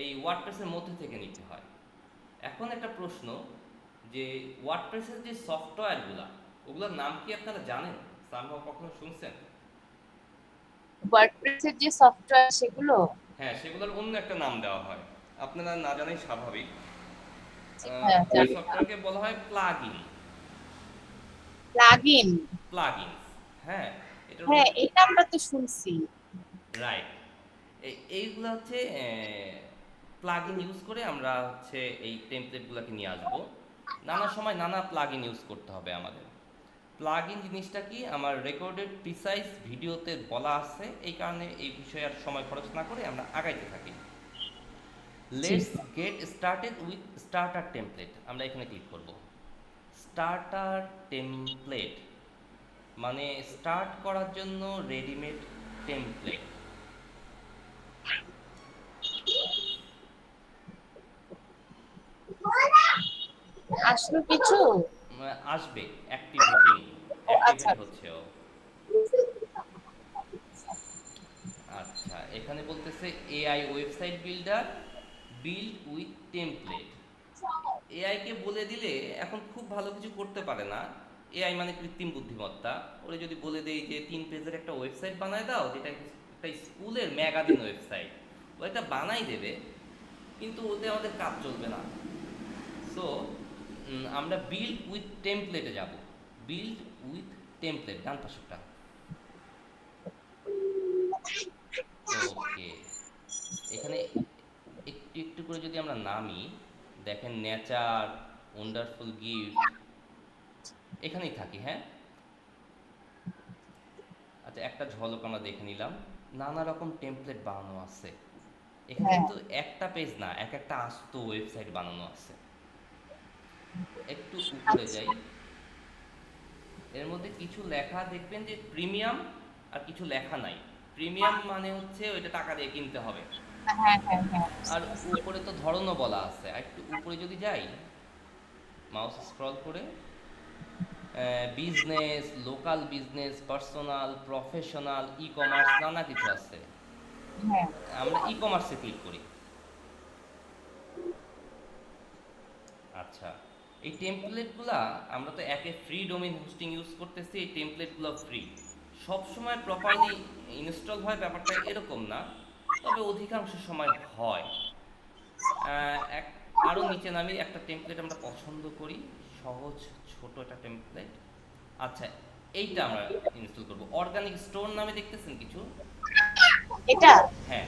[SPEAKER 3] এই ওয়ার্ডপ্রেসের মধ্যে থেকে নিতে হয়। এখন একটা প্রশ্ন, যে ওয়ার্ডপ্রেসের যে সফটওয়্যারগুলা, ওগুলোর নাম কি আপনারা জানেন? সামহাও কখনো শুনছেন?
[SPEAKER 2] ওয়ার্ডপ্রেসের যে সফটওয়্যার সেগুলো?
[SPEAKER 3] হ্যাঁ, সেগুলোর অন্য একটা নাম দেওয়া হয়, আপনারা না জানাই স্বাভাবিক।
[SPEAKER 2] হ্যাঁ,
[SPEAKER 3] ওই
[SPEAKER 2] জানি না।
[SPEAKER 3] সফটওয়্যারকে বলা হয় প্লাগইন।
[SPEAKER 2] প্লাগইন?
[SPEAKER 3] প্লাগইনস, হ্যাঁ, এটার
[SPEAKER 2] হ্যাঁ,
[SPEAKER 3] মধ্যে
[SPEAKER 2] এই নামটা তো শুনছি।
[SPEAKER 3] রাইট। এইগুলো হচ্ছে প্লাগইন ইউজ করে আমরা হচ্ছে এই টেমপ্লেটগুলোকে নিয়ে আসবো। নানা সময় নানা প্লাগইন ইউজ করতে হবে আমাদের। প্লাগইন জিনিসটা কি আমার রেকর্ডেড প্রিসাইজ ভিডিওতে বলা আছে, এই কারণে এই বিষয়ে আর সময় খরচ না করে আমরা আগাইতে থাকি। Let's get started with starter template. আমরা এখানে ক্লিক করব। স্টার্টার টেমপ্লেট মানে স্টার্ট করার জন্য রেডিমেড টেমপ্লেট।
[SPEAKER 2] আসলো কিছু?
[SPEAKER 3] আসবে, অ্যাক্টিভেটিং,
[SPEAKER 2] ও আচ্ছা।
[SPEAKER 3] অ্যাক্টিভেট হচ্ছে ও। আচ্ছা, এখানে বলতেছে AI website builder build with template. AI কে বলে দিলে এখন খুব ভালো কিছু করতে পারে না। এআই মানে কৃত্রিম বুদ্ধিমত্তা। ওরে যদি বলে দেই যে 3 পেজের একটা ওয়েবসাইট বানায় দাও, যেটা একটা স্কুলের ম্যাগাজিন ওয়েবসাইট, ও একটা বানাই দেবে, কিন্তু ওতে আমাদের কাজ চলবে না। সো আমরা বিল্ড উইথ টেমপ্লেটে যাব। বিল্ড উইথ টেমপ্লেট, ডান পাশেরটা। ওকে, এখানে একটু একটু করে যদি আমরা নামি, দেখেন নেচার, ওয়ান্ডারফুল গিফট, এখানেই থাকি। হ্যাঁ, আচ্ছা, একটা ঝলক আমরা দেখে নিলাম। নানা রকম টেমপ্লেট বানানো আছে এখানে,
[SPEAKER 2] হ্যাঁ,
[SPEAKER 3] কিন্তু একটা পেজ না, এক একটা আস্ত ওয়েবসাইট বানানো আছে। একটু উপরে
[SPEAKER 2] আচ্ছা।
[SPEAKER 3] যাই, এর মধ্যে কিছু লেখা দেখবেন যে প্রিমিয়াম, আর কিছু লেখা নাই। প্রিমিয়াম মানে হচ্ছে ওইটা টাকা দিয়ে কিনতে হবে,
[SPEAKER 2] হ্যাঁ, হ্যাঁ, হ্যাঁ,
[SPEAKER 3] আর
[SPEAKER 2] বুঝতে পারছি।
[SPEAKER 3] উপরে তো ধরনও বলা আছে। আর একটু উপরে যদি যাই, মাউস স্ক্রল করে, business, local business, personal, professional, e commerce, নানা কিছু আছে।
[SPEAKER 2] হ্যাঁ,
[SPEAKER 3] আমরা ই কমার্সে ক্লিক করি। আচ্ছা, এই টেমপ্লেটগুলা, আমরা তো একে ফ্রি ডোমেইন হোস্টিং ইউজ করতেছি, এই টেমপ্লেটগুলো ফ্রি। সবসময় প্রপারলি ইনস্টল হয় ব্যাপারটা এরকম না, তবে অধিকাংশ সময় হয়। এক আরও নিচে নামি, একটা টেমপ্লেট আমরা পছন্দ করি, সহজ ছোট একটা টেমপ্লেট। আচ্ছা, এইটা আমরা ইনস্টল করব। অর্গানিক স্টোর নামে দেখতেছেন কিছু?
[SPEAKER 2] এটা
[SPEAKER 3] হ্যাঁ,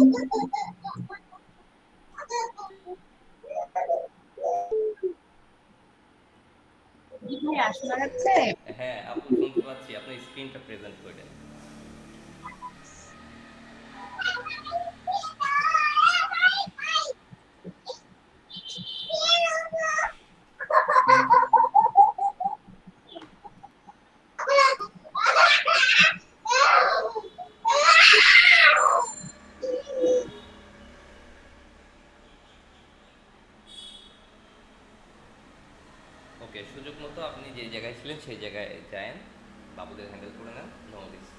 [SPEAKER 2] কি ভাইয়া শোনা যাচ্ছে?
[SPEAKER 3] হ্যাঁ আপু শুনতে পাচ্ছি, আপনার স্ক্রিনটা প্রেজেন্ট করে। ওকে, সুযোগ মতো আপনি যে জায়গায় ছিলেন সেই জায়গায় যায়েন, বাবুদের হ্যান্ডেল করে নেন, নো রিস্ক।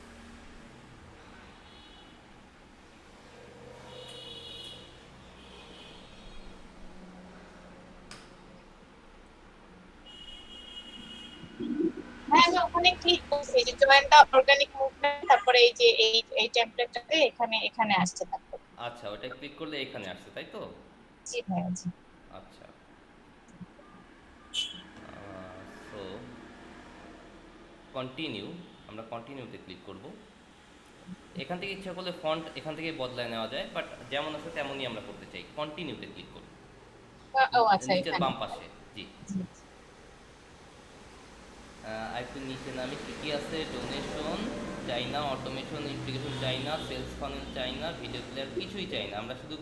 [SPEAKER 2] হ্যাঁ আমি ওখানে ক্লিক করছি, যে জয়েন দা অর্গানিক মুভমেন্ট, তারপরে এই যে এই টেমপ্লেটটাতে এখানে এখানে আসছে তারপর।
[SPEAKER 3] আচ্ছা, ওটা ক্লিক করলে এখানে আসছে তাই তো?
[SPEAKER 2] জি ভাইয়া জি।
[SPEAKER 3] আচ্ছা, সো কন্টিনিউ, আমরা কন্টিনিউতে ক্লিক করব। এখান থেকে ইচ্ছা করলে ফন্ট এখান থেকে বদলায় নেওয়া যায়, বাট যেমন আছে তেমনই আমরা করতে চাই। কন্টিনিউতে ক্লিক করব,
[SPEAKER 2] ও আচ্ছা
[SPEAKER 3] নিচের
[SPEAKER 2] এখানে।
[SPEAKER 3] বাম পাশে। জি,
[SPEAKER 2] জি।
[SPEAKER 3] আরেকটু নিচে নামে কী কী আছে, ডোনেশন চাই না, অটোমেশন ইন্টিগ্রেশন চাই না, সেলস ফানেল চাই না, ভিডিও প্লেয়ার কিছুই চাই না, আমরা শুধু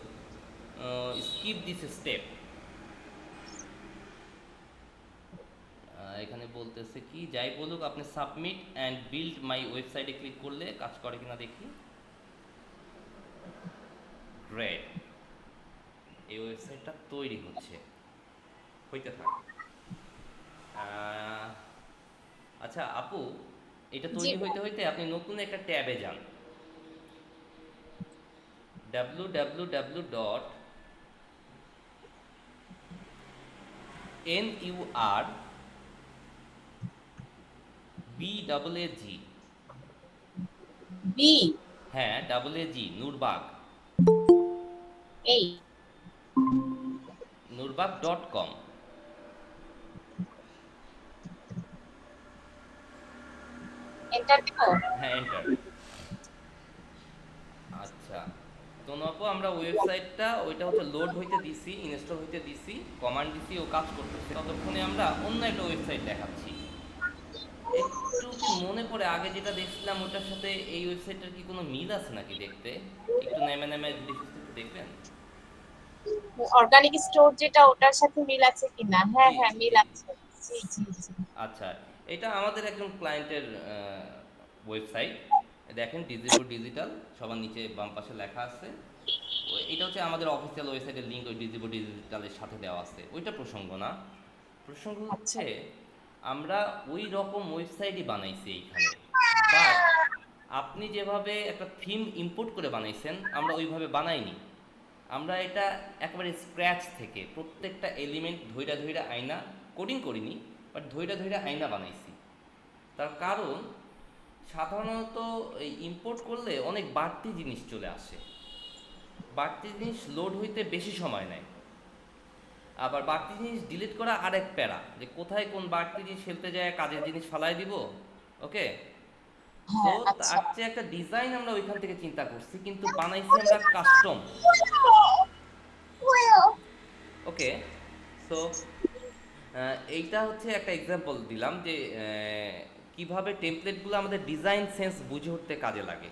[SPEAKER 3] স্কিপ দিস স্টেপ। এখানে বলতেছে কি, যাই বলুক আপনি সাবমিট অ্যান্ড বিল্ড মাই ওয়েবসাইটে ক্লিক করলে কাজ করে কিনা দেখি। গ্রেট, এই ওয়েবসাইটটা তৈরি হচ্ছে, হইতে থাক। আচ্ছা আপু, এটা
[SPEAKER 2] জি
[SPEAKER 3] তৈরি হইতে হইতে আপনি নতুন একটা ট্যাবে যান, www.nurbag,
[SPEAKER 2] বি
[SPEAKER 3] হ্যাঁ ডাবল এ জি, নুরবাগ,
[SPEAKER 2] এই
[SPEAKER 3] নুরবাগ.com।
[SPEAKER 2] এন্টার দিব।
[SPEAKER 3] হ্যাঁ এন্টার। আচ্ছা, তো আপু আমরা ওয়েবসাইটটা ওইটা হচ্ছে লোড হইতে দিছি, ইনস্টল হইতে দিছি, কমান্ড দিছি, ও কাজ করতেছে, ততক্ষণে আমরা অন্য একটা ওয়েবসাইট দেখাচ্ছি। একটু কি মনে পড়ে আগে যেটা দেখছিলাম ওটার সাথে এই ওয়েবসাইটটার কি কোনো মিল আছে নাকি দেখতে? একটু নেমে নেমে রিফ্রেশ একটু দেখবেন।
[SPEAKER 2] অর্গানিক স্টোর যেটা, ওটার সাথে মিল আছে কিনা? হ্যাঁ
[SPEAKER 3] জি
[SPEAKER 2] হ্যাঁ মিল
[SPEAKER 3] জি।
[SPEAKER 2] আছে। জি জি জি।
[SPEAKER 3] আচ্ছা, এটা আমাদের একজন ক্লায়েন্টের ওয়েবসাইট, দেখেন ডিজিবো ডিজিটাল, সবার নিচে বাম পাশে লেখা আছে। এটা হচ্ছে আমাদের অফিসিয়াল ওয়েবসাইটের লিঙ্ক, ওই ডিজিবো ডিজিটালের সাথে দেওয়া আছে, ওইটা প্রসঙ্গ না। প্রসঙ্গ
[SPEAKER 2] আচ্ছা
[SPEAKER 3] হচ্ছে আমরা ওই রকম ওয়েবসাইটই বানাইছি এইখানে, বাট আপনি যেভাবে একটা থিম ইম্পোর্ট করে বানাইছেন আমরা ওইভাবে বানাইনি। আমরা এটা একেবারে স্ক্র্যাচ থেকে প্রত্যেকটা এলিমেন্ট ধইরা ধইরা আয়না, কোডিং করিনি, বাট ধইরা ধইরা আয়না বানাইছি। তার কারণ সাধারণত এই ইম্পোর্ট করলে অনেক বাড়তি জিনিস চলে আসে, বাড়তি জিনিস লোড হইতে বেশি সময় নেয়, আবার বাড়তি জিনিস ডিলিট করা আরেক প্যারা, যে কোথায় কোন বাড়তি জিনিস ফেলতে যায়, কাজের জিনিস ফালাই দিব। ওকে, সো
[SPEAKER 2] হ্যাঁ আচ্ছা।
[SPEAKER 3] তার চেয়ে একটা ডিজাইন আমরা ওইখান থেকে চিন্তা করছি, কিন্তু বানাইছি আমরা কাস্টম। ওকে, সো এইটা হচ্ছে একটা এক্সাম্পল দিলাম যে কিভাবে টেমপ্লেটগুলো আমাদের ডিজাইন সেন্স বুঝে উঠতে কাজে লাগে।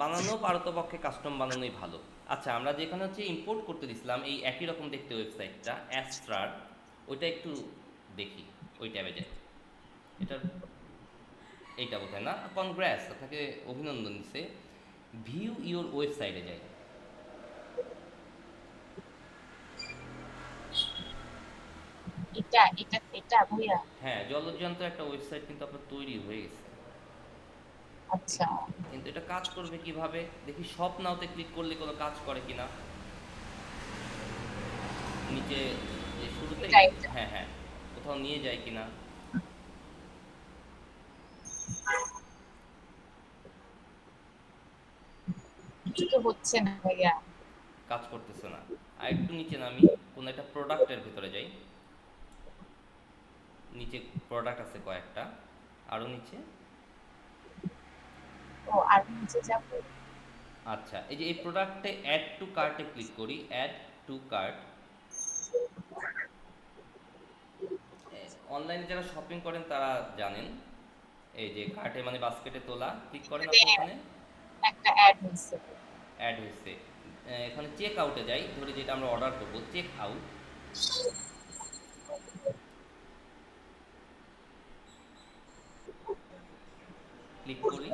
[SPEAKER 3] বানানো পারতপক্ষে কাস্টম বানানোই ভালো। আচ্ছা, আমরা যেখানে হচ্ছে ইম্পোর্ট করতে দিছিলাম এই একই রকম দেখতে ওয়েবসাইটটা অ্যাস্ট্রার, ওইটা একটু দেখি, ওই ট্যাবে যাই। এটার এইটা বোধহয় না, কনগ্রেস, আপনাকে অভিনন্দন দিছে। ভিউ ইওর ওয়েবসাইটে যাই।
[SPEAKER 2] এটা এটা এটা ভাইয়া।
[SPEAKER 3] হ্যাঁ, জলযন্ত্র একটা ওয়েবসাইট কিন্তু আপনার তৈরি হয়ে গেছে,
[SPEAKER 2] আচ্ছা
[SPEAKER 3] কিন্তু এটা কাজ করবে কিভাবে দেখি। শপ নাওতে ক্লিক করলে কোনো কাজ করে কিনা, নিচে যে শুরুতেই,
[SPEAKER 2] এটা এটা
[SPEAKER 3] হ্যাঁ হ্যাঁ, কোথাও নিয়ে যায় কিনা।
[SPEAKER 2] কিছু তো হচ্ছে না ভাইয়া।
[SPEAKER 3] কাজ করতেছে না। আর একটু নিচে নামি, কোনো একটা প্রোডাক্টের ভিতরে যাই, নিচে প্রোডাক্ট আছে কয়েকটা, আরও নিচে।
[SPEAKER 2] ও আর নিচে যাবো।
[SPEAKER 3] আচ্ছা, এই যে এই প্রোডাক্টে অ্যাড টু কার্টে ক্লিক করি, অ্যাড টু কার্ট। অনলাইনে যারা শপিং করেন তারা জানেন, এই যে কার্টে মানে বাস্কেটে তোলা, ক্লিক করেন আপনি এখানে,
[SPEAKER 2] একটা অ্যাড হয়েছে।
[SPEAKER 3] অ্যাড হয়েছে। এখানে চেক আউটে যাই, ধরি যেটা আমরা অর্ডার করব, চেক আউট ক্লিক করি।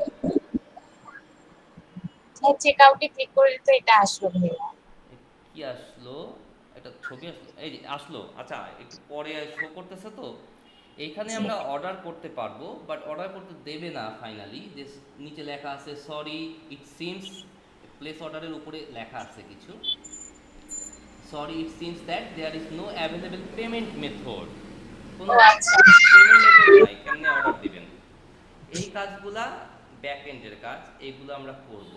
[SPEAKER 2] চেক আউটে ক্লিক করে তো এটা আসলো ভাইয়া।
[SPEAKER 3] এ কি আসলো? একটা ছবি আসলো, এই যে আসলো। আচ্ছা, একটু পরে শো করতেছে তো। এইখানে
[SPEAKER 2] জি।
[SPEAKER 3] আমরা অর্ডার করতে পারবো, বাট অর্ডার করতে দেবে না ফাইনালি। যে নিচে লেখা আছে সরি ইট সিমস, প্লেস অর্ডারের উপরে লেখা আছে কিছু, sorry it seems that there is no available payment method. কোনো
[SPEAKER 2] ও আচ্ছা।
[SPEAKER 3] পেমেন্ট মেথড নাই, কেমনে অর্ডার দিবেন? এই কাজগুলা ব্যাক এন্ডের কাজ, এইগুলো আমরা করব।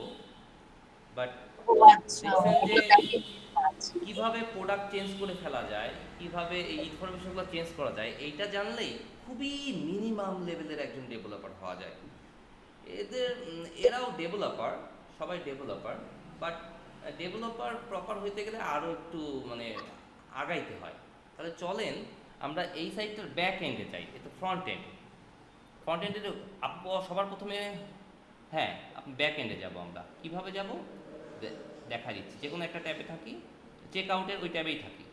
[SPEAKER 3] বাট
[SPEAKER 2] ও আচ্ছা,
[SPEAKER 3] দেখছেন যে
[SPEAKER 2] এটা কি কাজ?
[SPEAKER 3] কিভাবে প্রোডাক্ট চেঞ্জ করে ফেলা যায়, কিভাবে এই ইনফরমেশনগুলো চেঞ্জ করা যায়, এইটা জানলেই খুবই মিনিমাম লেভেলের একজন ডেভেলপার হওয়া যায়। এরাও ডেভেলপার, সবাই ডেভেলপার, বাট ডেভেলপার প্রপার হইতে গেলে আরও একটু মানে আগাইতে হয়। তাহলে চলেন আমরা এই সাইডটার ব্যাক এন্ডে যাই, এটা ফ্রন্ট এন্ড। ফ্রন্ট এন্ডের সবার প্রথমে, হ্যাঁ আপনি ব্যাক এন্ডে যাব। আমরা কিভাবে যাব দেখা দিচ্ছি। যে কোনো একটা ট্যাবে থাকি, চেক আউটের ওই ট্যাবেই থাকি।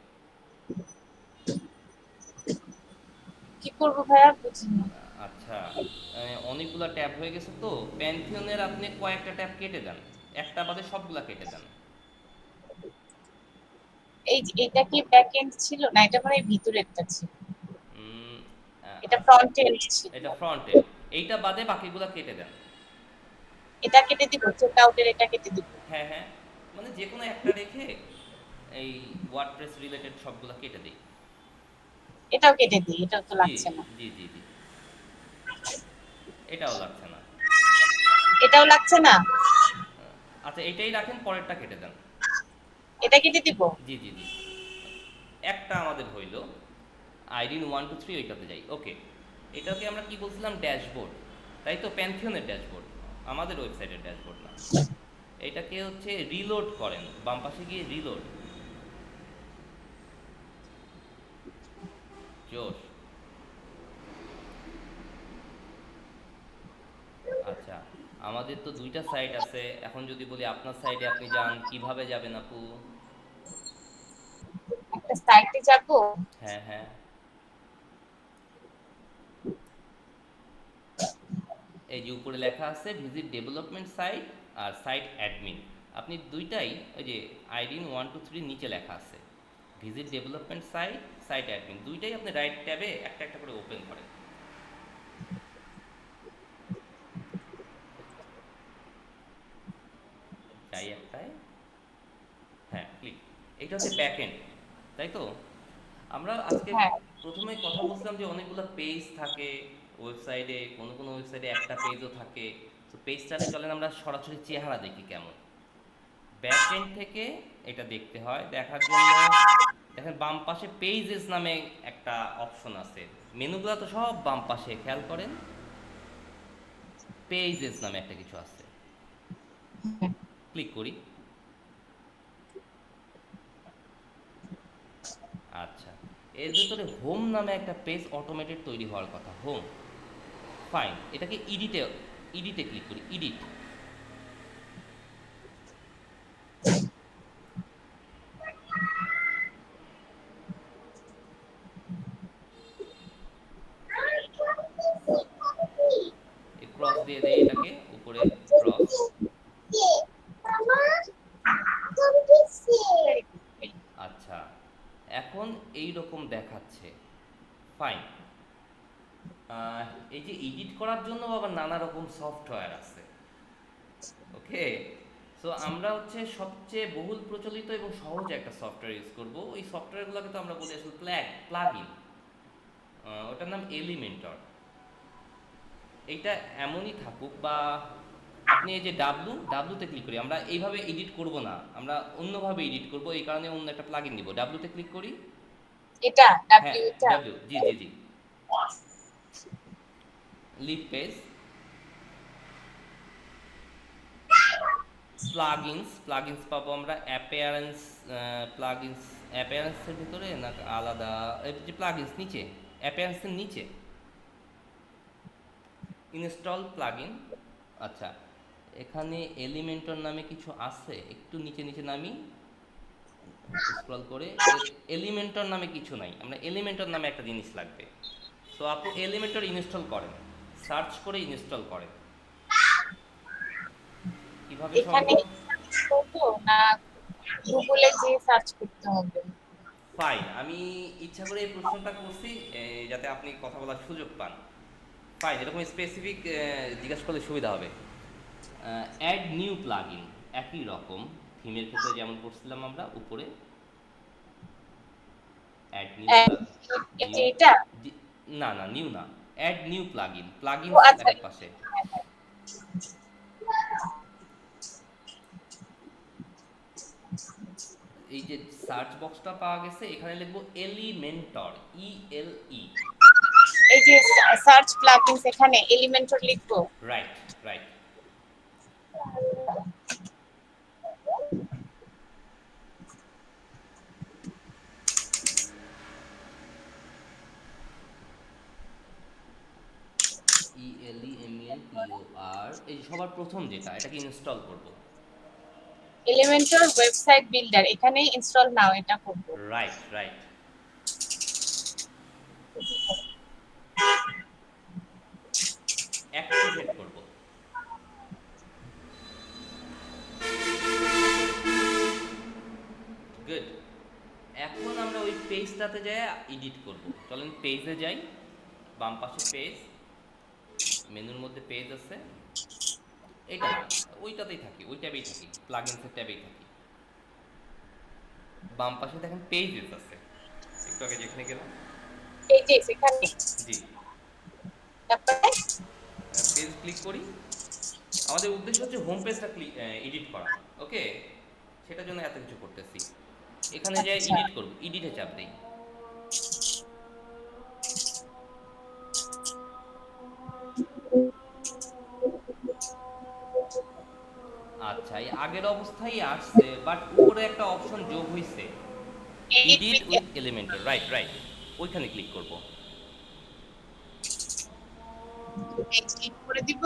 [SPEAKER 2] কি করবো ভাইয়া, বুঝিনি।
[SPEAKER 3] আচ্ছা, অনেকগুলা ট্যাব হয়ে গেছে তো, প্যান্থিয়নের আপনি কয়েকটা ট্যাব কেটে দেন, একটা বাদে সবগুলা কেটে দেন।
[SPEAKER 2] এটা কি ব্যাক এন্ড ছিল না, এটা মানে ভিতরে একটা ছিল,
[SPEAKER 3] উম,
[SPEAKER 2] এটা
[SPEAKER 3] আচ্ছা,
[SPEAKER 2] ফ্রন্ট এন্ড ছিল।
[SPEAKER 3] এটা ফ্রন্ট এন্ড, এইটা বাদে বাকিগুলা কেটে দেন।
[SPEAKER 2] এটা কেটে দিব, চেক আউটের এটা কেটে দিব।
[SPEAKER 3] হ্যাঁ হ্যাঁ, মানে যে কোনো একটা রেখে এই ওয়ার্ডপ্রেস রিলেটেড সবগুলা কেটে দিই।
[SPEAKER 2] এটাও কেটে দিই, এটাও তো
[SPEAKER 3] জি
[SPEAKER 2] লাগছে না।
[SPEAKER 3] জি জি জি, এটাও লাগছে না।
[SPEAKER 2] এটাও লাগছে না।
[SPEAKER 3] আচ্ছা, এটাই রাখেন, পরেরটা কেটে দেন।
[SPEAKER 2] এটা কেটে দিব।
[SPEAKER 3] জি জি জি, একটা আমাদের হইল আইডিন 1 2 3, ওইটাতে যাই। ওকে, এটাকে আমরা কি বলছিলাম, ড্যাশবোর্ড, তাই তো? প্যান্থিয়নের ড্যাশবোর্ড, আমাদের ওয়েবসাইটের ড্যাশবোর্ড না। এটাকে হচ্ছে রিলোড করেন, বাম পাশে গিয়ে রিলোড। জোশ। আচ্ছা, আমাদের তো দুইটা সাইট আছে। এখন যদি বলি আপনার সাইডে আপনি যান, কিভাবে যাবেন আপু?
[SPEAKER 2] একটা সাইটে যাব।
[SPEAKER 3] হ্যাঁ হ্যাঁ, এই যে উপরে লেখা আছে ভিজিট ডেভেলপমেন্ট সাইট আর সাইট অ্যাডমিন। আপনি দুইটাই, ওই যে আইডিন 1 2 3 নিচে লেখা আছে visit development site, site admin, দুইটাই আপনি রাইট ট্যাবে একটা একটা করে ওপেন করেন। যাই একটাই, হ্যাঁ ক্লিক। এইটা হচ্ছে ব্যাক এন্ড, তাই তো? আমরা আজকে
[SPEAKER 2] হ্যাঁ,
[SPEAKER 3] প্রথমে কথা বলছিলাম যে অনেকগুলো পেজ থাকে ওয়েবসাইটে, কোনো কোনো ওয়েবসাইটে একটা পেজও থাকে। তো পেজ চালে চলেন আমরা সরাসরি চেহারা দেখি কেমন। ব্যাক এন্ড থেকে এটা দেখতে হয়, দেখার জন্য দেখেন বাম পাশে পেজেস নামে একটা অপশন আছে। মেনুগুলো তো সব বাম পাশে, খেয়াল করেন পেজেস নামে একটা কিছু আছে, ক্লিক করি। আচ্ছা, এর ভিতরে হোম নামে একটা পেজ অটোমেটেড তৈরি হওয়ার কথা, হোম। ফাইন, এটাকে এডিটে, এডিটে ক্লিক করি, এডিট। ক্রস দিয়ে দেয় এটাকে উপরে, ক্রস। আচ্ছা, এখন এই রকম দেখাচ্ছে, ফাইন। এই যে এডিট করার জন্য আবার নানা রকম সফটওয়্যার আছে, ওকে। সো আমরা হচ্ছে সবচেয়ে বহুল প্রচলিত এবং সহজ একটা সফটওয়্যার ইউজ করব। ওই সফটওয়্যারগুলোকে তো আমরা বলি আসলে প্লাগইন, ওটার নাম এলিমেন্টর। এইটা এমনই থাকুক, বা আপনি এই যে ডাব্লুতে ক্লিক করি, আমরা এইভাবে এডিট করব না, আমরা অন্যভাবে এডিট করব, এই কারণে অন্য একটা প্লাগইন নিব। ডাব্লুতে ক্লিক করি,
[SPEAKER 2] এটা
[SPEAKER 3] হ্যাঁ
[SPEAKER 2] ডাব্লিউ, এটা
[SPEAKER 3] ডাব্লিউ, জি জি জি, লিভ পেজ। প্লাগইনস পাবো আমরা অ্যাপিয়ারেন্স প্লাগইনস অ্যাপিয়ারেন্সের ভিতরে না আলাদা, এই যে প্লাগইনস নিচে অ্যাপিয়ারেন্সের নিচে ইনস্টল প্লাগইন। আচ্ছা, এখানে এলিমেন্টর নামে কিছু আছে, একটু নিচে নিচে নামি স্ক্রল করে, এলিমেন্টর নামে কিছু নাই, আমরা এলিমেন্টর নামে একটা জিনিস লাগবে। সো আপু এলিমেন্টর ইনস্টল করেন, সার্চ করে ইনস্টল করেন, কিভাবে
[SPEAKER 2] এখানে
[SPEAKER 3] সম্ভব?
[SPEAKER 2] করবো না গুগলে যে সার্চ করতে হবে?
[SPEAKER 3] ফাইন, আমি ইচ্ছা করে এই প্রশ্নটা করছি যাতে আপনি কথা বলার সুযোগ পান। ফাইন, এরকম স্পেসিফিক জিজ্ঞাসা করলে সুবিধা হবে। অ্যাড নিউ প্লাগইন, একই রকম থিমের ক্ষেত্রে যেমন করছিলাম আমরা উপরে অ্যাড নিউ
[SPEAKER 2] এটা
[SPEAKER 3] না না নিউ না, অ্যাড নিউ প্লাগইন, প্লাগইন
[SPEAKER 2] ও আচ্ছা,
[SPEAKER 3] এক পাশে। এই যে সার্চ বক্সটা পাওয়া গেছে, এখানে লিখবো এলিমেন্টর, ELE।
[SPEAKER 2] এই যে সার্চ প্লাগইনস, এখানে এলিমেন্টর লিখবো।
[SPEAKER 3] Right right. ELEMENTOR, এই যে সবার প্রথম যেটা, এটাকে ইনস্টল করব।
[SPEAKER 2] এলিমেন্টর ওয়েবসাইট বিল্ডার, এখানে ইনস্টল নাও এটা করবো।
[SPEAKER 3] Right right. অ্যাক্টিভেট করব। গুড। এখন আমরা ওই পেজটাতে যাই এডিট করব। চলেন পেজে যাই, বাম পাশে পেজ, মেনুর মধ্যে পেজ আছে, এইটা না, ওইটাতেই থাকি, ওই ট্যাবেই থাকি, প্লাগইনসের ট্যাবেই থাকি। বাম পাশে দেখেন পেজেস আছে, একটু আগে যেখানে গেলাম।
[SPEAKER 2] এই যে এখানে,
[SPEAKER 3] জি,
[SPEAKER 2] তারপরে
[SPEAKER 3] পেজ ক্লিক করি। আমাদের উদ্দেশ্য হচ্ছে হোম পেজটা এডিট করা, ওকে, সেটার জন্য এত কিছু করতেছি। এখানে যাই
[SPEAKER 2] আচ্ছা।
[SPEAKER 3] এডিট করব, এডিটে চাপ দেই। আচ্ছা, এই আগের অবস্থায় আসছে, বাট উপরে একটা অপশন যোগ হইছে, edit with Elementor. Right right, ওইখানে ক্লিক করব।
[SPEAKER 2] ক্লিক করে দিব।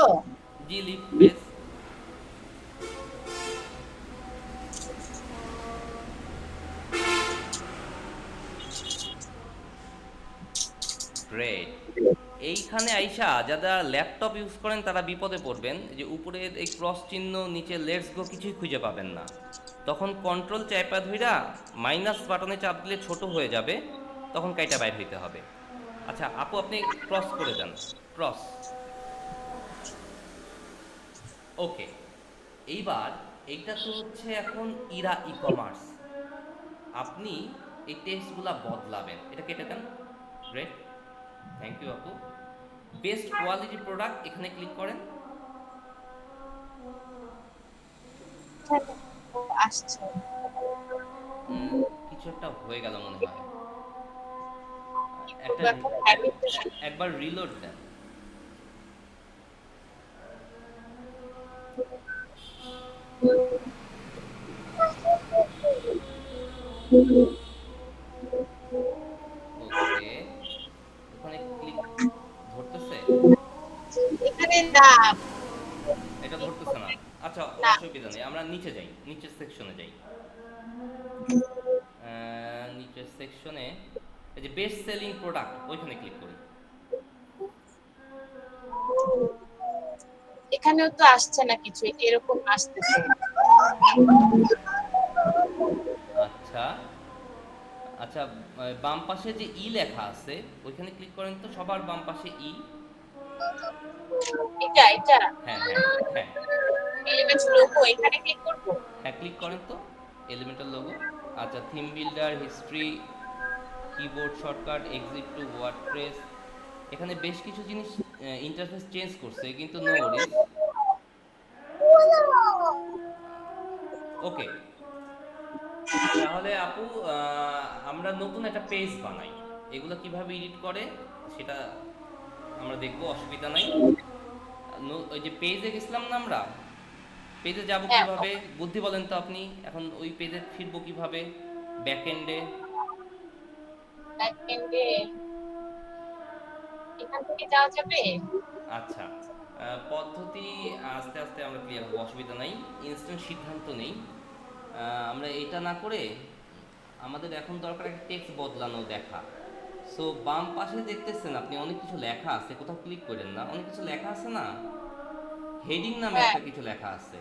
[SPEAKER 3] জি, লিভ পেজ। গ্রেট। এইখানে আইসা যারা ল্যাপটপ ইউজ করেন তারা বিপদে পড়বেন, যে উপরে এই ক্রস চিহ্ন, নিচে লেটস গো কিছুই খুঁজে পাবেন না। তখন কন্ট্রোল চাপা ধইরা মাইনাস বাটনে চাপ দিলে ছোট হয়ে যাবে, তখন কাইটা বাইর হইতে হবে। আচ্ছা আপু, আপনি ক্রস করে যান, ক্রস। ওকে, এইবার এইটা তো হচ্ছে এখন ইরা ই কমার্স, আপনি এই টেক্সটগুলা বদলাবেন, এটা কেটে দেন। গ্রেট, থ্যাংক ইউ আপু। বেস্ট কোয়ালিটি প্রোডাক্ট, এখানে ক্লিক করেন।
[SPEAKER 2] আসছে,
[SPEAKER 3] কিছু একটা হয়ে গেল মনে হয়, একটা একবার রিলোড দেন। ওকে, ওখানে ক্লিক ধরতেছে,
[SPEAKER 2] এখানে না,
[SPEAKER 3] এটা ধরতেছে না। আচ্ছা
[SPEAKER 2] না।
[SPEAKER 3] অসুবিধা নেই, আমরা নিচে যাই, নিচের সেকশনে যাই। নিচের সেকশনে এই যে বেস্ট সেলিং প্রোডাক্ট, ওইখানে ক্লিক করি।
[SPEAKER 2] এখানেও তো আসছে না কিছু, এটা এরকম আসতেছে।
[SPEAKER 3] আচ্ছা আচ্ছা, বাম পাশে যে ই লেখা আছে ওইখানে ক্লিক করেন তো, সবার বাম পাশে ই।
[SPEAKER 2] এটা এটা
[SPEAKER 3] হ্যাঁ হ্যাঁ হ্যাঁ
[SPEAKER 2] এলিমেন্টস লোগো, এখানে ক্লিক করব।
[SPEAKER 3] হ্যাঁ, ক্লিক করেন তো, এলিমেন্টাল লোগো। আচ্ছা, theme builder, history, keyboard shortcut, exit to WordPress, এখানে বেশ কিছু জিনিস ইন্টারফেস চেঞ্জ করছে, কিন্তু নো ওয়ারিজ। ওকে, তাহলে আপু আমরা নতুন একটা পেজ বানাই, এগুলো কিভাবে এডিট করে সেটা আমরা দেখবো, অসুবিধা নাই। ওই যে পেজে গেছিলাম না আমরা, পেজে যাব
[SPEAKER 2] হ্যাঁ,
[SPEAKER 3] কিভাবে বুদ্ধি বলেন তো আপনি, এখন ওই পেজে ফিরবো কিভাবে ব্যাকএন্ডে?
[SPEAKER 2] ব্যাকএন্ডে এখান থেকে যাওয়া যাবে।
[SPEAKER 3] আচ্ছা, পদ্ধতি আস্তে আস্তে আমরা ক্লিয়ার হবো, অসুবিধা নাই। ইনস্ট্যান্ট সিদ্ধান্ত নেই। আমরা এটা না করে আমাদের এখন দরকার একটা টেক্সট বদলানো দেখা। সো বাম পাশে দেখতেছেন আপনি অনেক কিছু লেখা আছে, কোথাও ক্লিক করেন না, অনেক কিছু লেখা আছে না, হেডিং নামে
[SPEAKER 2] হ্যাঁ
[SPEAKER 3] একটা কিছু লেখা আছে।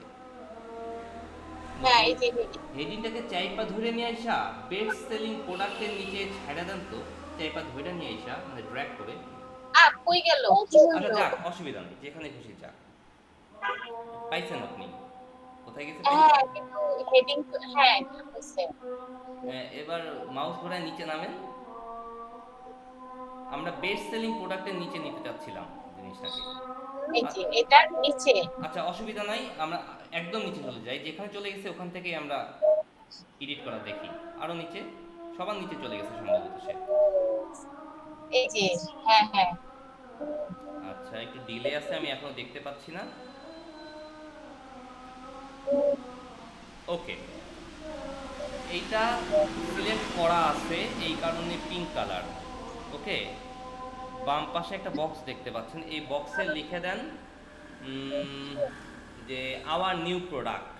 [SPEAKER 2] হ্যাঁ,
[SPEAKER 3] এই
[SPEAKER 2] এই যে হেডি।
[SPEAKER 3] হেডিংটাকে চাইপা ধরে নিয়ে আইসা বেস্ট সেলিং প্রোডাক্টের নিচে ছাইড়া দেন তো, চাইপা ধরে নিয়ে আইসা মানে ড্র্যাগ করে।
[SPEAKER 2] কই গেল, কি
[SPEAKER 3] আচ্ছা
[SPEAKER 2] হলো?
[SPEAKER 3] যাক, অসুবিধা নেই, যেখানে খুশি যাক। পাইছেন আপনি? কোথায় গেছে পাইছেন?
[SPEAKER 2] হ্যাঁ, কিন্তু হেডিং তো হ্যাঁ হয়েছে।
[SPEAKER 3] এবার মাউস ঘোরায় নিচে নামেন। আমরা বেস্ট সেলিং প্রোডাক্টের নিচে নিতে চাচ্ছিলাম জিনিসটাকে।
[SPEAKER 2] এই যে এটার নিচে।
[SPEAKER 3] আচ্ছা অসুবিধা নাই, আমরা একদম নিচে চলে যাই, যেখানে চলে গেছে ওখান থেকেই আমরা এডিট করা দেখি। আরো নিচে, সবার নিচে চলে গেছে সম্ভবত সে।
[SPEAKER 2] এই যে হ্যাঁ হ্যাঁ।
[SPEAKER 3] আচ্ছা একটু ডিলে আছে, আমি এখনো দেখতে পাচ্ছি না। ওকে, এইটা সিলেক্ট করা আছে এই কারণে পিঙ্ক কালার। ওকে, বাম পাশে একটা বক্স দেখতে পাচ্ছেন, এই বক্সে লিখে দেন যে আওয়ার নিউ প্রোডাক্ট।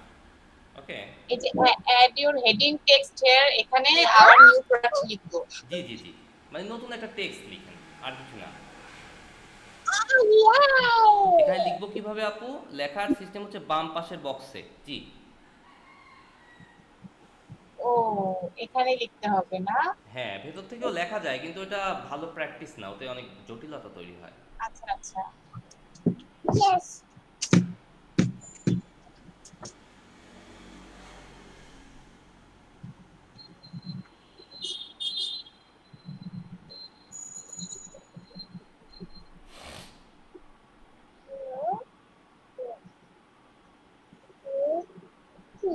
[SPEAKER 3] ওকে,
[SPEAKER 2] এই যে add your heading text here, এখানে আওয়ার নিউ প্রোডাক্ট লিখবো।
[SPEAKER 3] জি জি জি, মানে নতুন একটা টেক্সট লিখেন, আর কিছু না। এখানে লিখবো কিভাবে আপু? লেখার সিস্টেম হচ্ছে বাম পাশের বক্সে। জি
[SPEAKER 2] ও, এখানে লিখতে হবে না?
[SPEAKER 3] হ্যাঁ, ভেতর থেকেও লেখা যায়, কিন্তু এটা ভালো প্র্যাকটিস না, ওতে অনেক জটিলতা তৈরি হয়।
[SPEAKER 2] আচ্ছা আচ্ছা। ইয়েস।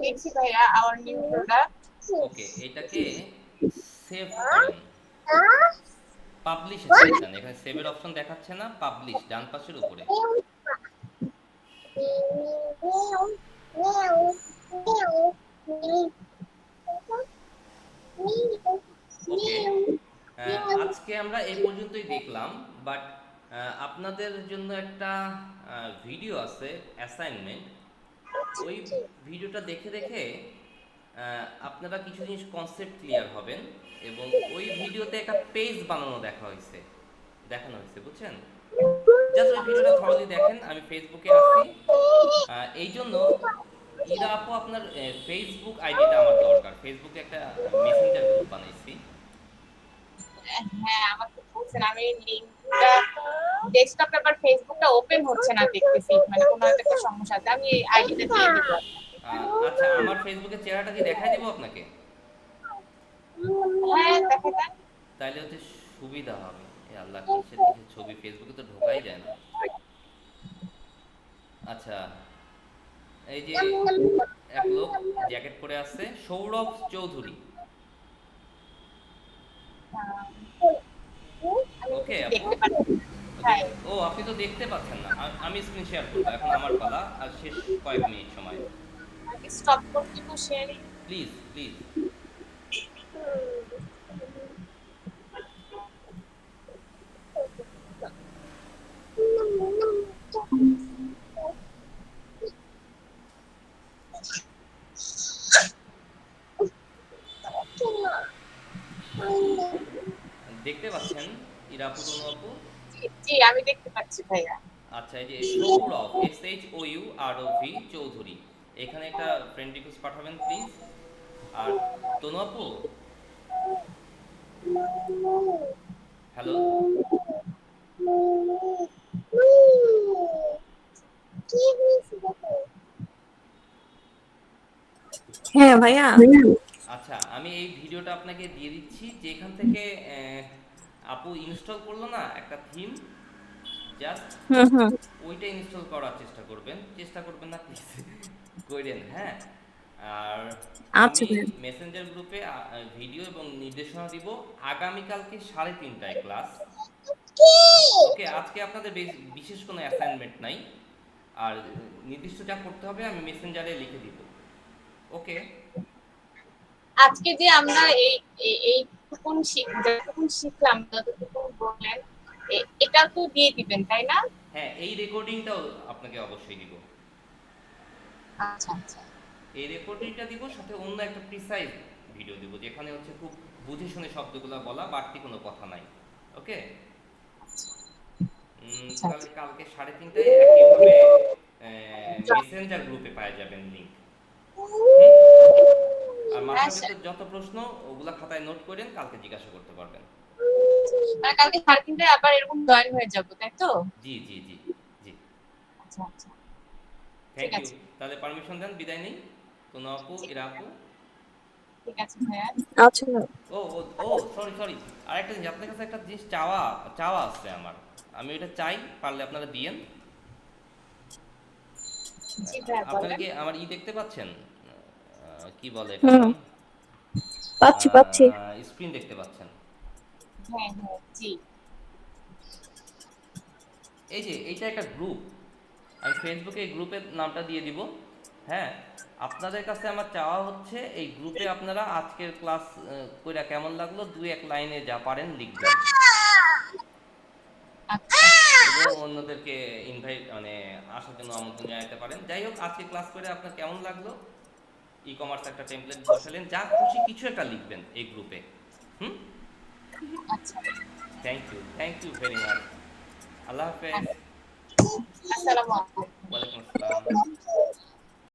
[SPEAKER 2] লিখছি ভাইয়া আওয়ার নিউ প্রোডাক্ট।
[SPEAKER 3] ওকে, এটাকে সেভ করেন, পাবলিশে ছেড়ে দেন। এখানে সেভের অপশন দেখাচ্ছে না, পাবলিশ ডান পাশের উপরে। ওকে, আজকে আমরা এই পর্যন্তই দেখলাম, বাট আপনাদের জন্য একটা ভিডিও আছে অ্যাসাইনমেন্ট। ওই ভিডিওটা দেখে দেখে আপনারা কিছু জিনিস কনসেপ্ট ক্লিয়ার হবেন, এবং ওই ভিডিওতে একটা পেজ বানানো দেখানো হয়েছে, বুঝছেন? জাস্ট ওই ভিডিওটা থরলি দেখেন, আমি ফেসবুকে আছি। এই জন্য ইরা আপু আপনার ফেসবুক আইডিটা আমার দরকার, ফেসবুকে একটা মেসেঞ্জার গ্রুপ বানাইছি।
[SPEAKER 2] হ্যাঁ, আমাকে বলছেন, আমি লিংকটা ডেস্কটপে আবার ফেসবুকটা ওপেন হচ্ছে না দেখতেছি, মানে কোনো একটা সমস্যা আছে। আমি আইডিটা দিয়ে দিব।
[SPEAKER 3] আচ্ছা, আমার ফেসবুকের চেহারাটা কি দেখাই দিব আপনাকে?
[SPEAKER 2] হ্যাঁ দেখা যাক।
[SPEAKER 3] তাইলে হচ্ছে সুবিধা হবে। এ আল্লাহ, কিসের কিসের ছবি, ফেসবুকে তো ঢোকাই যায় না। আচ্ছা, এই যে এক লোক জ্যাকেট পরে আছে, সৌরভ চৌধুরী।
[SPEAKER 2] আমি
[SPEAKER 3] ওকে
[SPEAKER 2] কিছু
[SPEAKER 3] আপু,
[SPEAKER 2] দেখতে পাচ্ছি। হ্যাঁ,
[SPEAKER 3] ও আপনি তো দেখতে পাচ্ছেন না, আমি স্ক্রিন শেয়ার করবো, এখন আমার পালা, আর শেষ কয়েক মিনিট সময়।
[SPEAKER 2] আমি স্টপ করে দিব শেয়ারিং।
[SPEAKER 3] Please please. দেখতে পাচ্ছেন ইরাপু, তনু আপু?
[SPEAKER 2] জি আমি দেখতে পাচ্ছি ভাইয়া।
[SPEAKER 3] আচ্ছা, এই যে সৌরভ, SHOUROV চৌধুরী, এখানে একটা ফ্রেন্ড রিকোয়েস্ট পাঠাবেন প্লিজ। আর তনু আপু, হ্যালো,
[SPEAKER 4] হ্যাঁ ভাইয়া।
[SPEAKER 3] আচ্ছা আমি এই ভিডিওটা আপনাকে দিয়ে দিচ্ছি, যেখান থেকে আপু ইনস্টল করলো না একটা থিম, জাস্ট
[SPEAKER 4] হুম হুম।
[SPEAKER 3] ওইটা ইনস্টল করার চেষ্টা করবেন না প্লিজ, করেন হ্যাঁ। আর
[SPEAKER 4] আচ্ছা
[SPEAKER 3] আমি
[SPEAKER 4] ভাইয়া।
[SPEAKER 3] মেসেঞ্জার গ্রুপে ভিডিও এবং নির্দেশনা দিব। আগামীকালকে 3:30টায় ক্লাস। ওকে, আজকে আপনাদের বিশেষ কোনো অ্যাসাইনমেন্ট নাই। আর নির্দিষ্ট যা করতে হবে আমি মেসেঞ্জারে লিখে দিব। ওকে।
[SPEAKER 2] আজকে যে আমরা এইটুকুন যতটুকুন শিখলাম, যতটুকুন বললেন, এটা তো দিয়ে দিবেন তাই না?
[SPEAKER 3] হ্যাঁ, এই রেকর্ডিংটাও আপনাকে অবশ্যই দিব।
[SPEAKER 2] আচ্ছা আচ্ছা।
[SPEAKER 3] এই রেকর্ডিংটা দিব, সাথে অন্য একটা প্রিসাইজ ভিডিও দিব যেখানে হচ্ছে খুব বুঝে শুনে শব্দগুলো বলা, বাড়তি কোনো কথা নাই। ওকে। তাহলে কালকে 3:30টায় একইভাবে মেসেঞ্জার গ্রুপে পাওয়া যাবেন লিংক। আর মাথার ভিতর যত প্রশ্ন ওগুলা খাতায় নোট করেন, কালকে জিজ্ঞাসা করতে পারবেন।
[SPEAKER 2] মানে কালকে 3:30টায় আবার এরকম জয়েন হয়ে যাবো, তাই তো?
[SPEAKER 3] জি জি জি জি।
[SPEAKER 2] আচ্ছা আচ্ছা,
[SPEAKER 3] থ্যাংক ইউ। তাহলে পারমিশন দেন, বিদায় নেই। কোনো আপু, ইরা আপু?
[SPEAKER 2] ঠিক আছে ভাইয়া।
[SPEAKER 5] আচ্ছা
[SPEAKER 3] ও ও ও সরি সরি, আরেকটা জিনিস, আপনার কাছে একটা জিনিস চাওয়া চাওয়া আছে আমার, আমি ওইটা চাই, পারলে আপনারা দিয়েন।
[SPEAKER 2] জি ভাইয়া
[SPEAKER 3] আপনারা
[SPEAKER 2] বলেন।
[SPEAKER 3] কি আমার দেখতে পাচ্ছেন? কি বলে এটার
[SPEAKER 5] হুম
[SPEAKER 3] নাম?
[SPEAKER 5] পাচ্ছি
[SPEAKER 3] স্ক্রিন দেখতে পাচ্ছেন?
[SPEAKER 2] হ্যাঁ হ্যাঁ জি।
[SPEAKER 3] এই যে এইটা একটা গ্রুপ, আমি ফেসবুকে এই গ্রুপের নামটা দিয়ে দিব। হ্যাঁ, আপনাদের কাছে আমার চাওয়া হচ্ছে এই গ্রুপে আপনারা আজকের ক্লাস কইরা কেমন লাগলো 2-1 লাইনে যা পারেন লিখবেন,
[SPEAKER 2] আচ্ছা
[SPEAKER 3] এবং অন্যদেরকে ইনভাইট মানে আসার জন্য আমন্ত্রণ জানাতে পারেন। যাই হোক, আজকে ক্লাস করে আপনার কেমন লাগলো, ই কমার্স একটা টেমপ্লেট বসালেন, যা খুশি কিছু একটা লিখবেন এই গ্রুপে। হুম।
[SPEAKER 2] আচ্ছা।
[SPEAKER 3] Thank you very much. আল্লাহ হাফেজ।
[SPEAKER 2] আসসালামু আলাইকুম।
[SPEAKER 3] ওয়ালাইকুম আসসালাম।